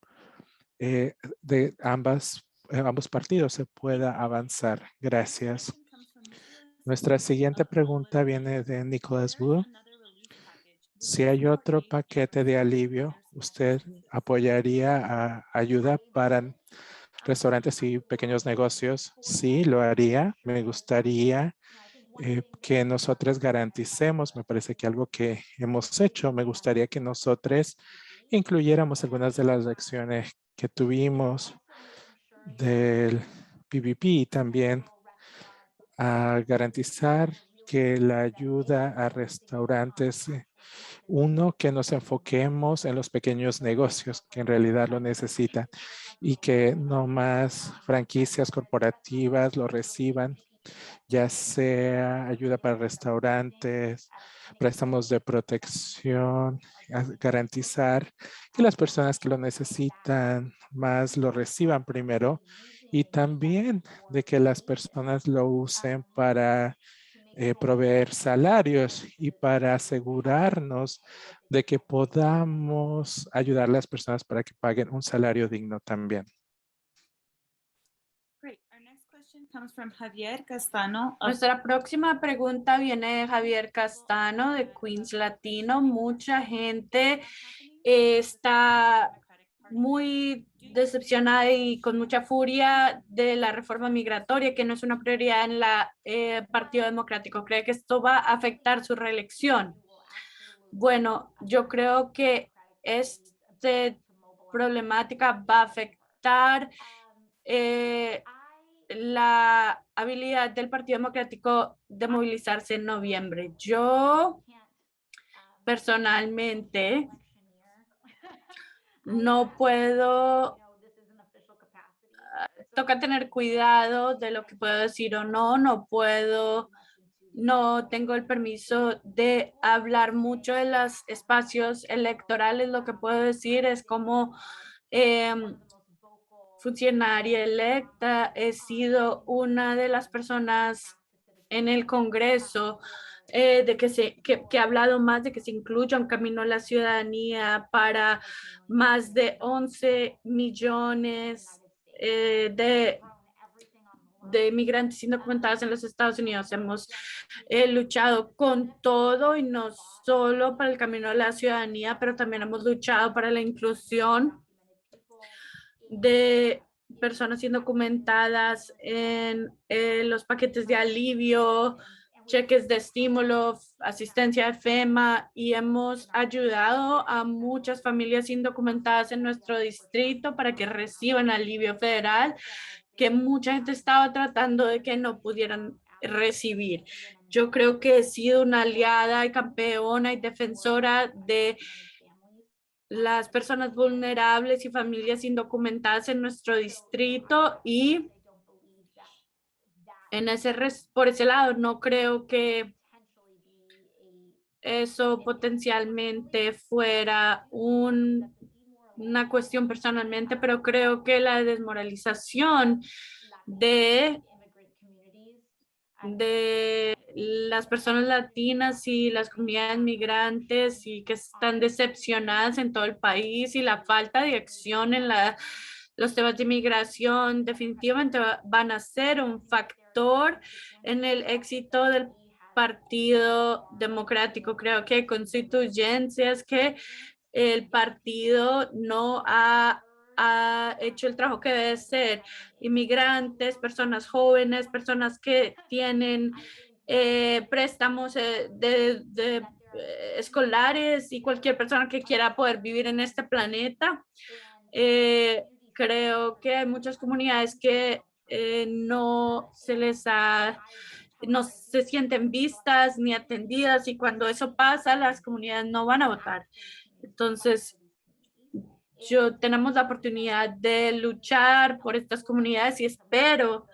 de ambos partidos se pueda avanzar. Gracias. Nuestra siguiente pregunta viene de Nicholas Wu. Si hay otro paquete de alivio, ¿usted apoyaría a ayuda para restaurantes y pequeños negocios? Sí, lo haría. Me gustaría que nosotros garanticemos, me parece que algo que hemos hecho, me gustaría que nosotros incluyéramos algunas de las lecciones que tuvimos del PVP y también a garantizar que la ayuda a restaurantes, uno, que nos enfoquemos en los pequeños negocios que en realidad lo necesitan y que no más franquicias corporativas lo reciban, ya sea ayuda para restaurantes, préstamos de protección, garantizar que las personas que lo necesitan más lo reciban primero y también de que las personas lo usen para proveer salarios y para asegurarnos de que podamos ayudar a las personas para que paguen un salario digno también. Great. Our next question comes from Javier Castano of Nuestra próxima pregunta viene de Javier Castano de Queens Latino. Mucha gente está muy decepcionada y con mucha furia de la reforma migratoria, que no es una prioridad en la Partido Democrático. ¿Cree que esto va a afectar su reelección? Bueno, yo creo que esta problemática va a afectar la habilidad del Partido Democrático de movilizarse en noviembre. Yo personalmente no puedo, toca tener cuidado de lo que puedo decir o no, no tengo el permiso de hablar mucho de los espacios electorales. Lo que puedo decir es como funcionaria electa, he sido una de las personas en el Congreso que ha hablado más de que se incluya un camino a la ciudadanía para más de 11 millones de inmigrantes indocumentados en los Estados Unidos. Hemos luchado con todo y no solo para el camino a la ciudadanía, pero también hemos luchado para la inclusión de personas indocumentadas en los paquetes de alivio, cheques de estímulo, asistencia de FEMA, y hemos ayudado a muchas familias indocumentadas en nuestro distrito para que reciban alivio federal, que mucha gente estaba tratando de que no pudieran recibir. Yo creo que he sido una aliada y campeona y defensora de las personas vulnerables y familias indocumentadas en nuestro distrito, y por ese lado no creo que eso potencialmente fuera una cuestión personalmente, pero creo que la desmoralización de las personas latinas y las comunidades migrantes y que están decepcionadas en todo el país, y la falta de acción en los temas de inmigración definitivamente van a ser un factor en el éxito del Partido Democrático. Creo que hay constituyencias que el partido no ha hecho el trabajo que debe ser. Inmigrantes, personas jóvenes, personas que tienen préstamos escolares, y cualquier persona que quiera poder vivir en este planeta. Creo que hay muchas comunidades que no se sienten vistas ni atendidas, y cuando eso pasa, las comunidades no van a votar. Entonces, tenemos la oportunidad de luchar por estas comunidades, y espero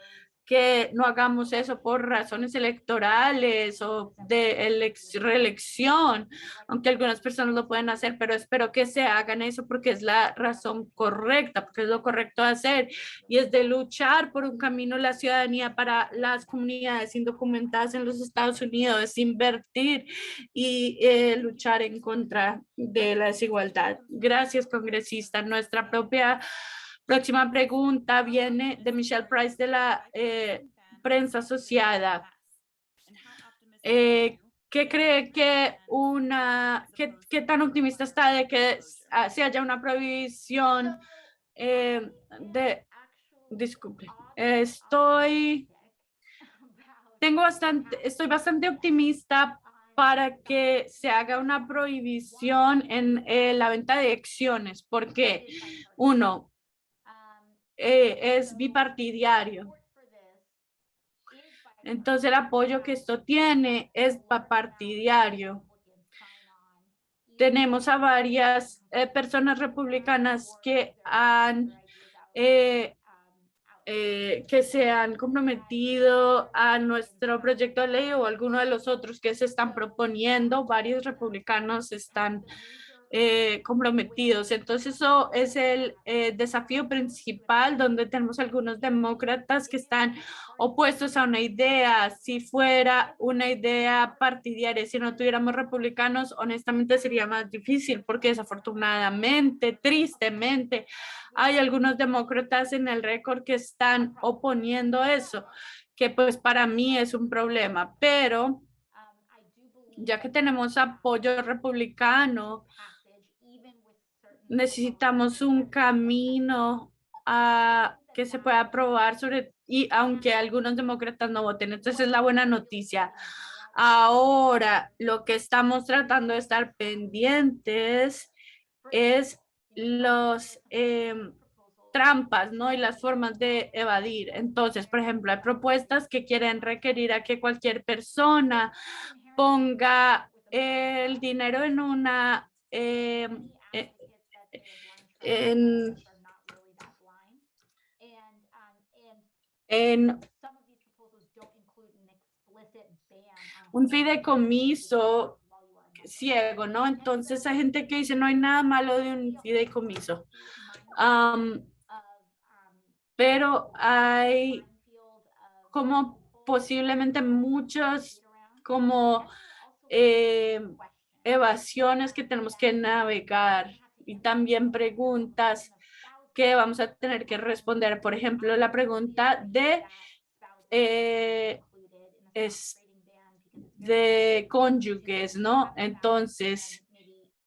que no hagamos eso por razones electorales o de reelección, aunque algunas personas lo pueden hacer, pero espero que se hagan eso porque es la razón correcta, porque es lo correcto de hacer, y es de luchar por un camino a la ciudadanía para las comunidades indocumentadas en los Estados Unidos, es invertir y luchar en contra de la desigualdad. Gracias, congresista. Nuestra próxima pregunta viene de Michelle Price de la prensa asociada. ¿Qué cree que qué tan optimista está de que se haya una prohibición disculpe, estoy estoy bastante optimista para que se haga una prohibición en la venta de acciones, porque uno, es bipartidario. Entonces el apoyo que esto tiene es bipartidario. Tenemos a varias personas republicanas que que se han comprometido a nuestro proyecto de ley o alguno de los otros que se están proponiendo. Varios republicanos están comprometidos. Entonces eso es el desafío principal, donde tenemos algunos demócratas que están opuestos a una idea. Si fuera una idea partidaria, si no tuviéramos republicanos, honestamente sería más difícil, porque desafortunadamente, tristemente, hay algunos demócratas en el récord que están oponiendo eso, que pues para mí es un problema, pero ya que tenemos apoyo republicano, necesitamos un camino que se pueda aprobar y aunque algunos demócratas no voten. Entonces es la buena noticia. Ahora, lo que estamos tratando de estar pendientes es los trampas, ¿no? Y las formas de evadir. Entonces, por ejemplo, hay propuestas que quieren requerir a que cualquier persona ponga el dinero en una en un fideicomiso ciego, ¿no? Entonces hay gente que dice no hay nada malo de un fideicomiso. Pero hay como posiblemente muchas como evasiones que tenemos que navegar y también preguntas que vamos a tener que responder. Por ejemplo, la pregunta de cónyuges, ¿no? Entonces,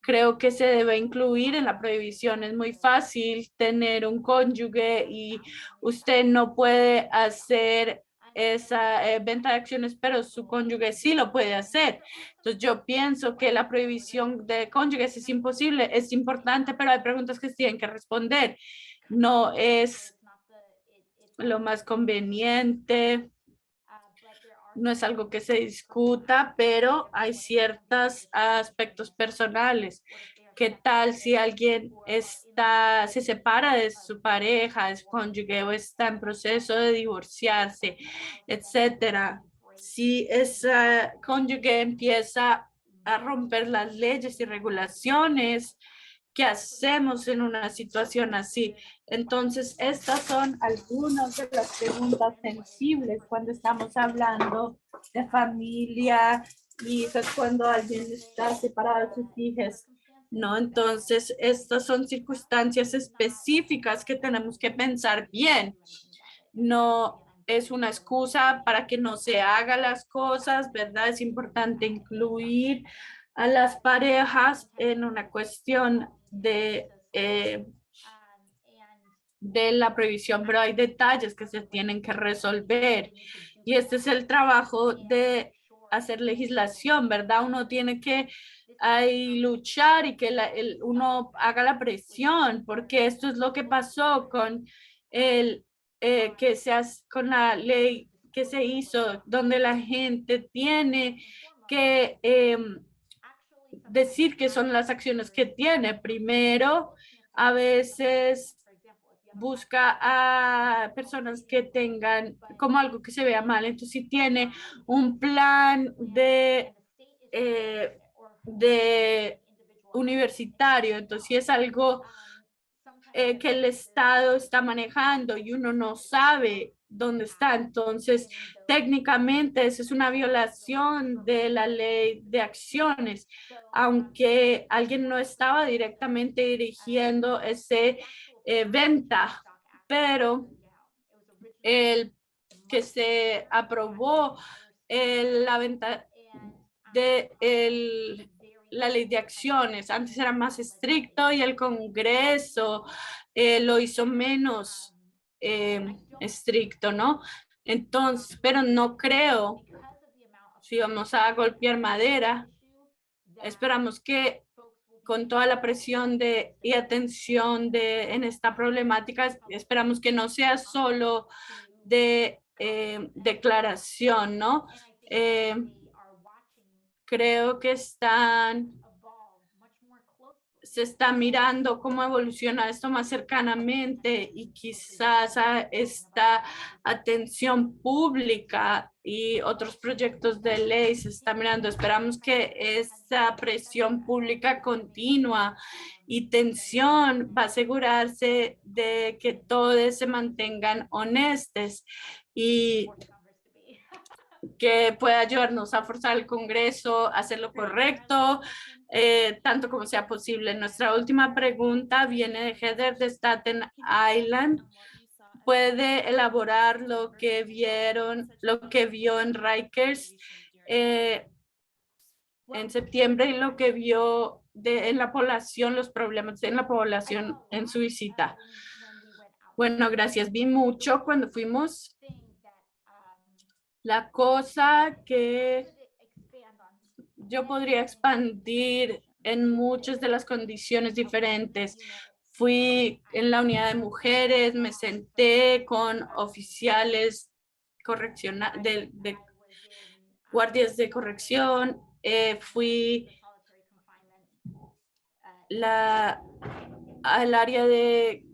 creo que se debe incluir en la prohibición. Es muy fácil tener un cónyuge y usted no puede hacer esa venta de acciones, pero su cónyuge sí lo puede hacer. Entonces yo pienso que la prohibición de cónyuges es imposible, es importante, pero hay preguntas que se tienen que responder. No es lo más conveniente, no es algo que se discuta, pero hay ciertos aspectos personales. ¿Qué tal si alguien se separa de su pareja, de su cónyuge, o está en proceso de divorciarse, etcétera? Si ese cónyuge empieza a romper las leyes y regulaciones, ¿qué hacemos en una situación así? Entonces, estas son algunas de las preguntas sensibles cuando estamos hablando de familia y es cuando alguien está separado de sus hijos, ¿no? Entonces, estas son circunstancias específicas que tenemos que pensar bien. No es una excusa para que no se hagan las cosas, ¿verdad? Es importante incluir a las parejas en una cuestión de la prohibición, pero hay detalles que se tienen que resolver. Y este es el trabajo de hacer legislación, ¿verdad? Uno tiene que luchar y que uno haga la presión, porque esto es lo que pasó con con la ley que se hizo, donde la gente tiene que decir qué son las acciones que tiene. Primero, a veces busca a personas que tengan como algo que se vea mal. Entonces, si tiene un plan de universitario, entonces si es algo que el Estado está manejando y uno no sabe dónde está, entonces técnicamente eso es una violación de la ley de acciones, aunque alguien no estaba directamente dirigiendo ese venta, pero el que se aprobó la venta de la ley de acciones. Antes era más estricto y el Congreso lo hizo menos estricto, ¿no? Entonces, pero no creo, si vamos a golpear madera, esperamos que con toda la presión y atención en esta problemática, esperamos que no sea solo de declaración, ¿no? Creo que se está mirando cómo evoluciona esto más cercanamente y quizás a esta atención pública y otros proyectos de ley se está mirando. Esperamos que esa presión pública continua y tensión va a asegurarse de que todos se mantengan honestos y que pueda ayudarnos a forzar al Congreso a hacer lo correcto, tanto como sea posible. Nuestra última pregunta viene de Heather de Staten Island. ¿Puede elaborar lo que vio en Rikers en septiembre y lo que vio en la población, los problemas en la población en su visita? Bueno, gracias. Vi mucho cuando fuimos. La cosa que yo podría expandir en muchas de las condiciones diferentes. Fui en la unidad de mujeres, me senté con oficiales de guardias de corrección, fui al área de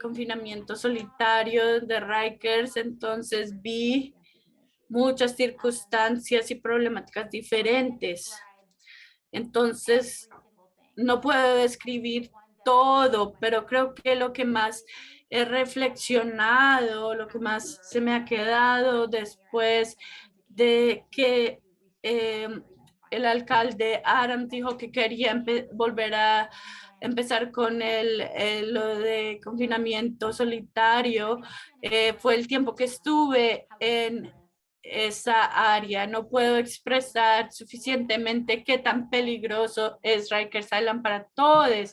confinamiento solitario de Rikers, entonces vi muchas circunstancias y problemáticas diferentes. Entonces, no puedo describir todo, pero creo que lo que más he reflexionado, lo que más se me ha quedado después de que el alcalde Adams dijo que quería volver a empezar con lo de confinamiento solitario, fue el tiempo que estuve en esa área. No puedo expresar suficientemente qué tan peligroso es Rikers Island para todos,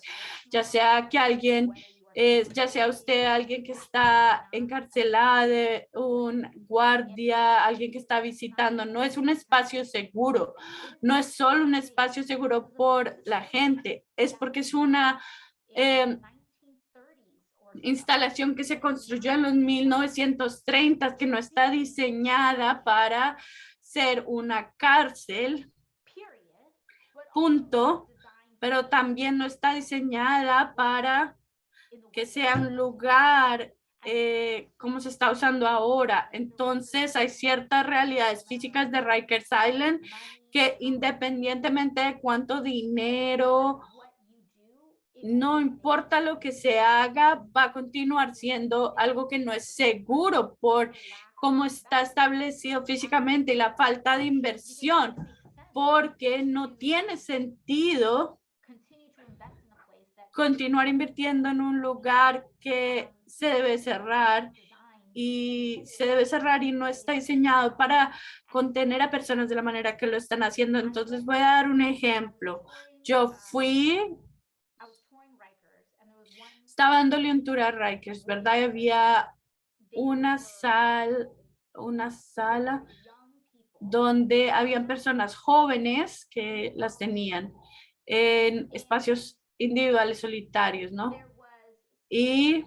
ya sea ya sea usted alguien que está encarcelado, un guardia, alguien que está visitando. No es un espacio seguro, no es solo un espacio seguro por la gente, es porque es una instalación que se construyó en los 1930, que no está diseñada para ser una cárcel, punto, pero también no está diseñada para que sea un lugar como se está usando ahora. Entonces hay ciertas realidades físicas de Rikers Island que independientemente de cuánto dinero, no importa lo que se haga, va a continuar siendo algo que no es seguro por cómo está establecido físicamente y la falta de inversión, porque no tiene sentido continuar invirtiendo en un lugar que se debe cerrar y no está diseñado para contener a personas de la manera que lo están haciendo. Entonces voy a dar un ejemplo. Yo estaba dándole un tour a Rikers, ¿verdad? Y había una sala donde habían personas jóvenes que las tenían en espacios individuales solitarios, ¿no? Y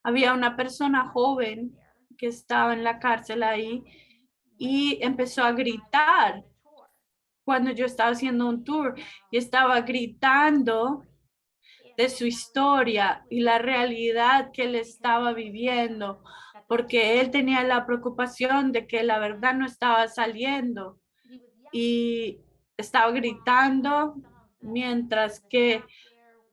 había una persona joven que estaba en la cárcel ahí y empezó a gritar cuando yo estaba haciendo un tour y estaba gritando de su historia y la realidad que él estaba viviendo, porque él tenía la preocupación de que la verdad no estaba saliendo y estaba gritando mientras que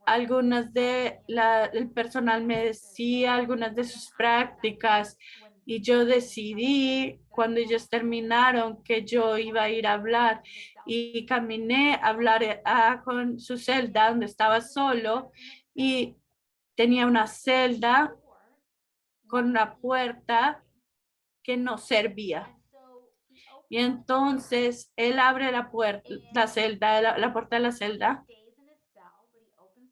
el personal me decía algunas de sus prácticas y yo decidí cuando ellos terminaron que yo iba a ir a hablar y caminé a hablar con su celda donde estaba solo y tenía una celda con una puerta que no servía. Y entonces él abre la puerta, la puerta de la celda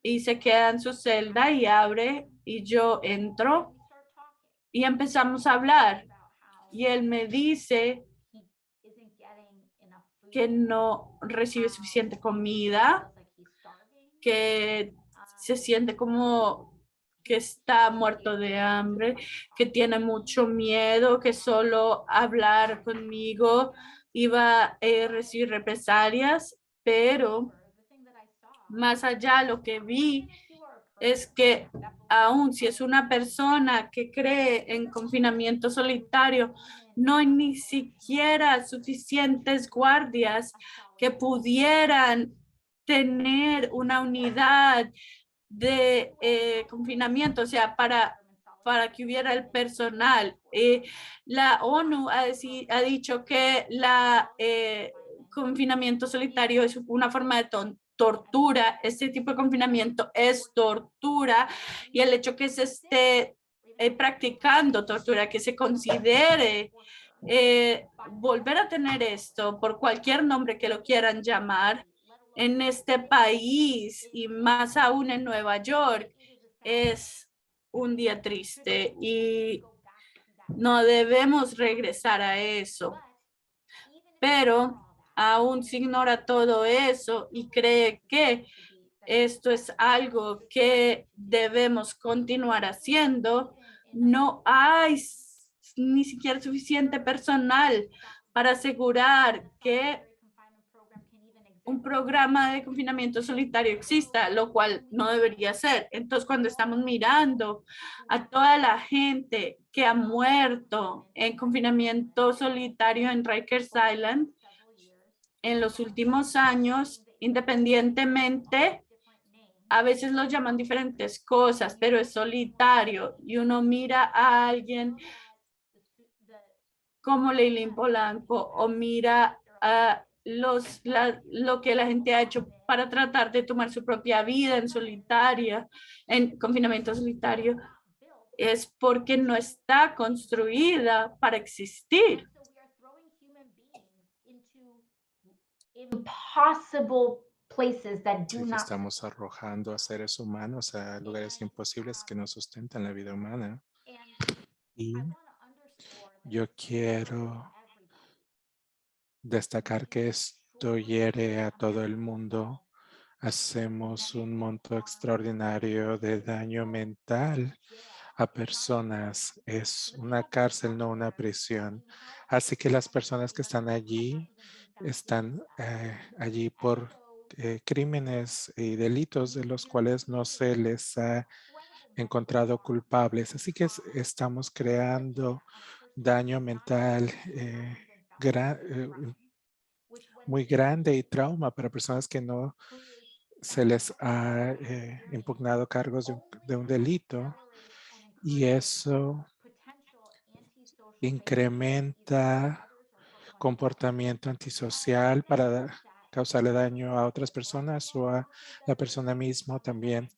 y se queda en su celda y abre y yo entro y empezamos a hablar. Y él me dice que no recibe suficiente comida, que se siente como que está muerto de hambre, que tiene mucho miedo, que solo hablar conmigo iba a recibir represalias, pero más allá lo que vi es que aun si es una persona que cree en confinamiento solitario, no hay ni siquiera suficientes guardias que pudieran tener una unidad de confinamiento, o sea, para que hubiera el personal. La ONU ha dicho que la confinamiento solitario es una forma de tortura. Este tipo de confinamiento es tortura y el hecho que se esté practicando tortura, que se considere volver a tener esto por cualquier nombre que lo quieran llamar en este país y más aún en Nueva York es un día triste y no debemos regresar a eso. Pero aún se ignora todo eso y cree que esto es algo que debemos continuar haciendo. No hay ni siquiera suficiente personal para asegurar que un programa de confinamiento solitario exista, lo cual no debería ser. Entonces, cuando estamos mirando a toda la gente que ha muerto en confinamiento solitario en Rikers Island en los últimos años, independientemente, a veces lo llaman diferentes cosas, pero es solitario y uno mira a alguien como Leilín Polanco o mira a lo que la gente ha hecho para tratar de tomar su propia vida en solitaria, en confinamiento solitario, es porque no está construida para existir. Impossible places that Sí, do que not. estamos arrojando a seres humanos a lugares imposibles que no sustentan la vida humana. Y yo quiero destacar que esto hiere a todo el mundo. Hacemos un monto extraordinario de daño mental a personas. Es una cárcel, no una prisión. Así que las personas que están allí están allí por crímenes y delitos de los cuales no se les ha encontrado culpables. Así que estamos creando daño mental muy grande y trauma para personas que no se les ha impugnado cargos de un delito, y eso incrementa comportamiento antisocial para causarle daño a otras personas o a la persona misma también.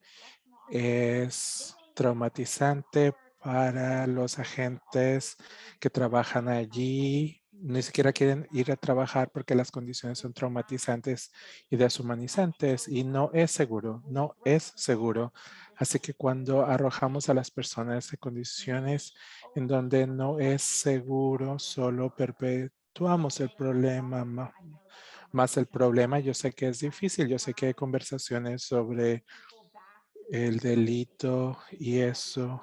Es traumatizante para los agentes que trabajan allí. Ni siquiera quieren ir a trabajar porque las condiciones son traumatizantes y deshumanizantes, y no es seguro, no es seguro. Así que cuando arrojamos a las personas en condiciones en donde no es seguro, solo perpetuamos el problema, más el problema. Yo sé que es difícil, yo sé que hay conversaciones sobre el delito y eso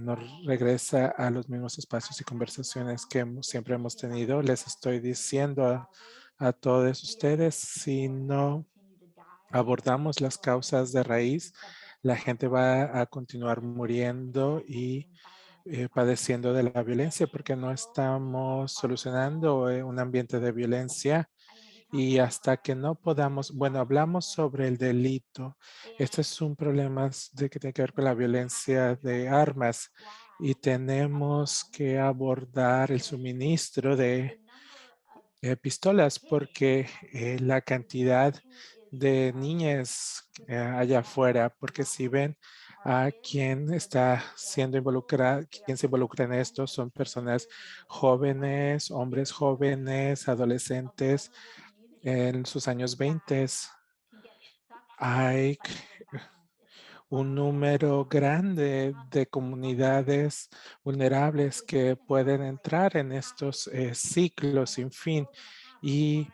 nos regresa a los mismos espacios y conversaciones que siempre hemos tenido. Les estoy diciendo a todos ustedes, si no abordamos las causas de raíz, la gente va a continuar muriendo y padeciendo de la violencia porque no estamos solucionando un ambiente de violencia. Y hasta que no podamos, bueno, hablamos sobre el delito. Este es un problema que tiene que ver con la violencia de armas, y tenemos que abordar el suministro de pistolas porque la cantidad de niñas allá afuera, porque si ven a quien está siendo involucrada, quien se involucra en esto, son personas jóvenes, hombres jóvenes, adolescentes en sus años 20. Hay un número grande de comunidades vulnerables que pueden entrar en estos ciclos sin fin y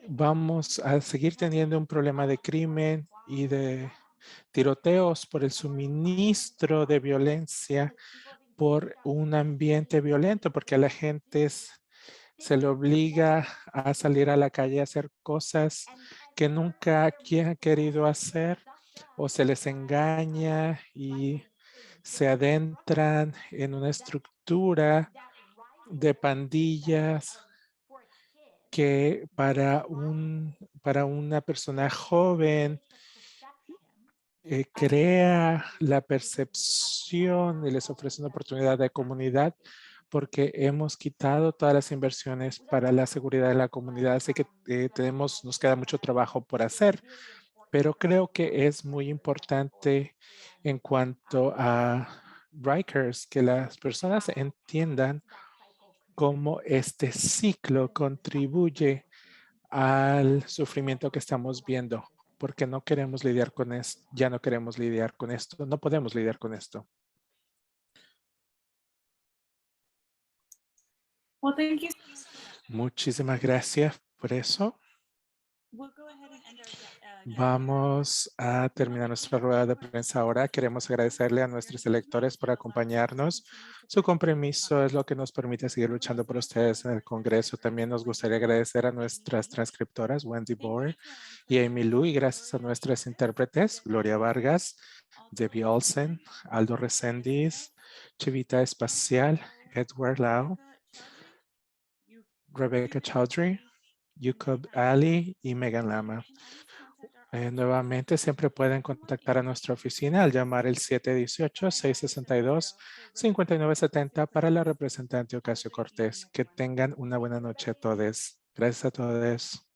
vamos a seguir teniendo un problema de crimen y de tiroteos por el suministro de violencia, por un ambiente violento, porque a la gente se le obliga a salir a la calle a hacer cosas que nunca han querido hacer o se les engaña y se adentran en una estructura de pandillas que para una persona joven crea la percepción y les ofrece una oportunidad de comunidad porque hemos quitado todas las inversiones para la seguridad de la comunidad. Así que nos queda mucho trabajo por hacer, pero creo que es muy importante en cuanto a Rikers que las personas entiendan cómo este ciclo contribuye al sufrimiento que estamos viendo, porque no queremos lidiar con esto, ya no queremos lidiar con esto, no podemos lidiar con esto. Well, thank you. Muchísimas gracias por eso. We'll go ahead and end our Vamos a terminar nuestra rueda de prensa ahora. Queremos agradecerle a nuestros electores por acompañarnos. Su compromiso es lo que nos permite seguir luchando por ustedes en el Congreso. También nos gustaría agradecer a nuestras transcriptoras, Wendy Boer y Amy Lu, y gracias a nuestras intérpretes, Gloria Vargas, Debbie Olsen, Aldo Resendiz, Chivita Espacial, Edward Lau, Rebecca Chaudhry, Yukub Ali y Megan Lama. Nuevamente, siempre pueden contactar a nuestra oficina al llamar el 718-662-5970 para la representante Ocasio Cortés. Que tengan una buena noche a todos. Gracias a todos.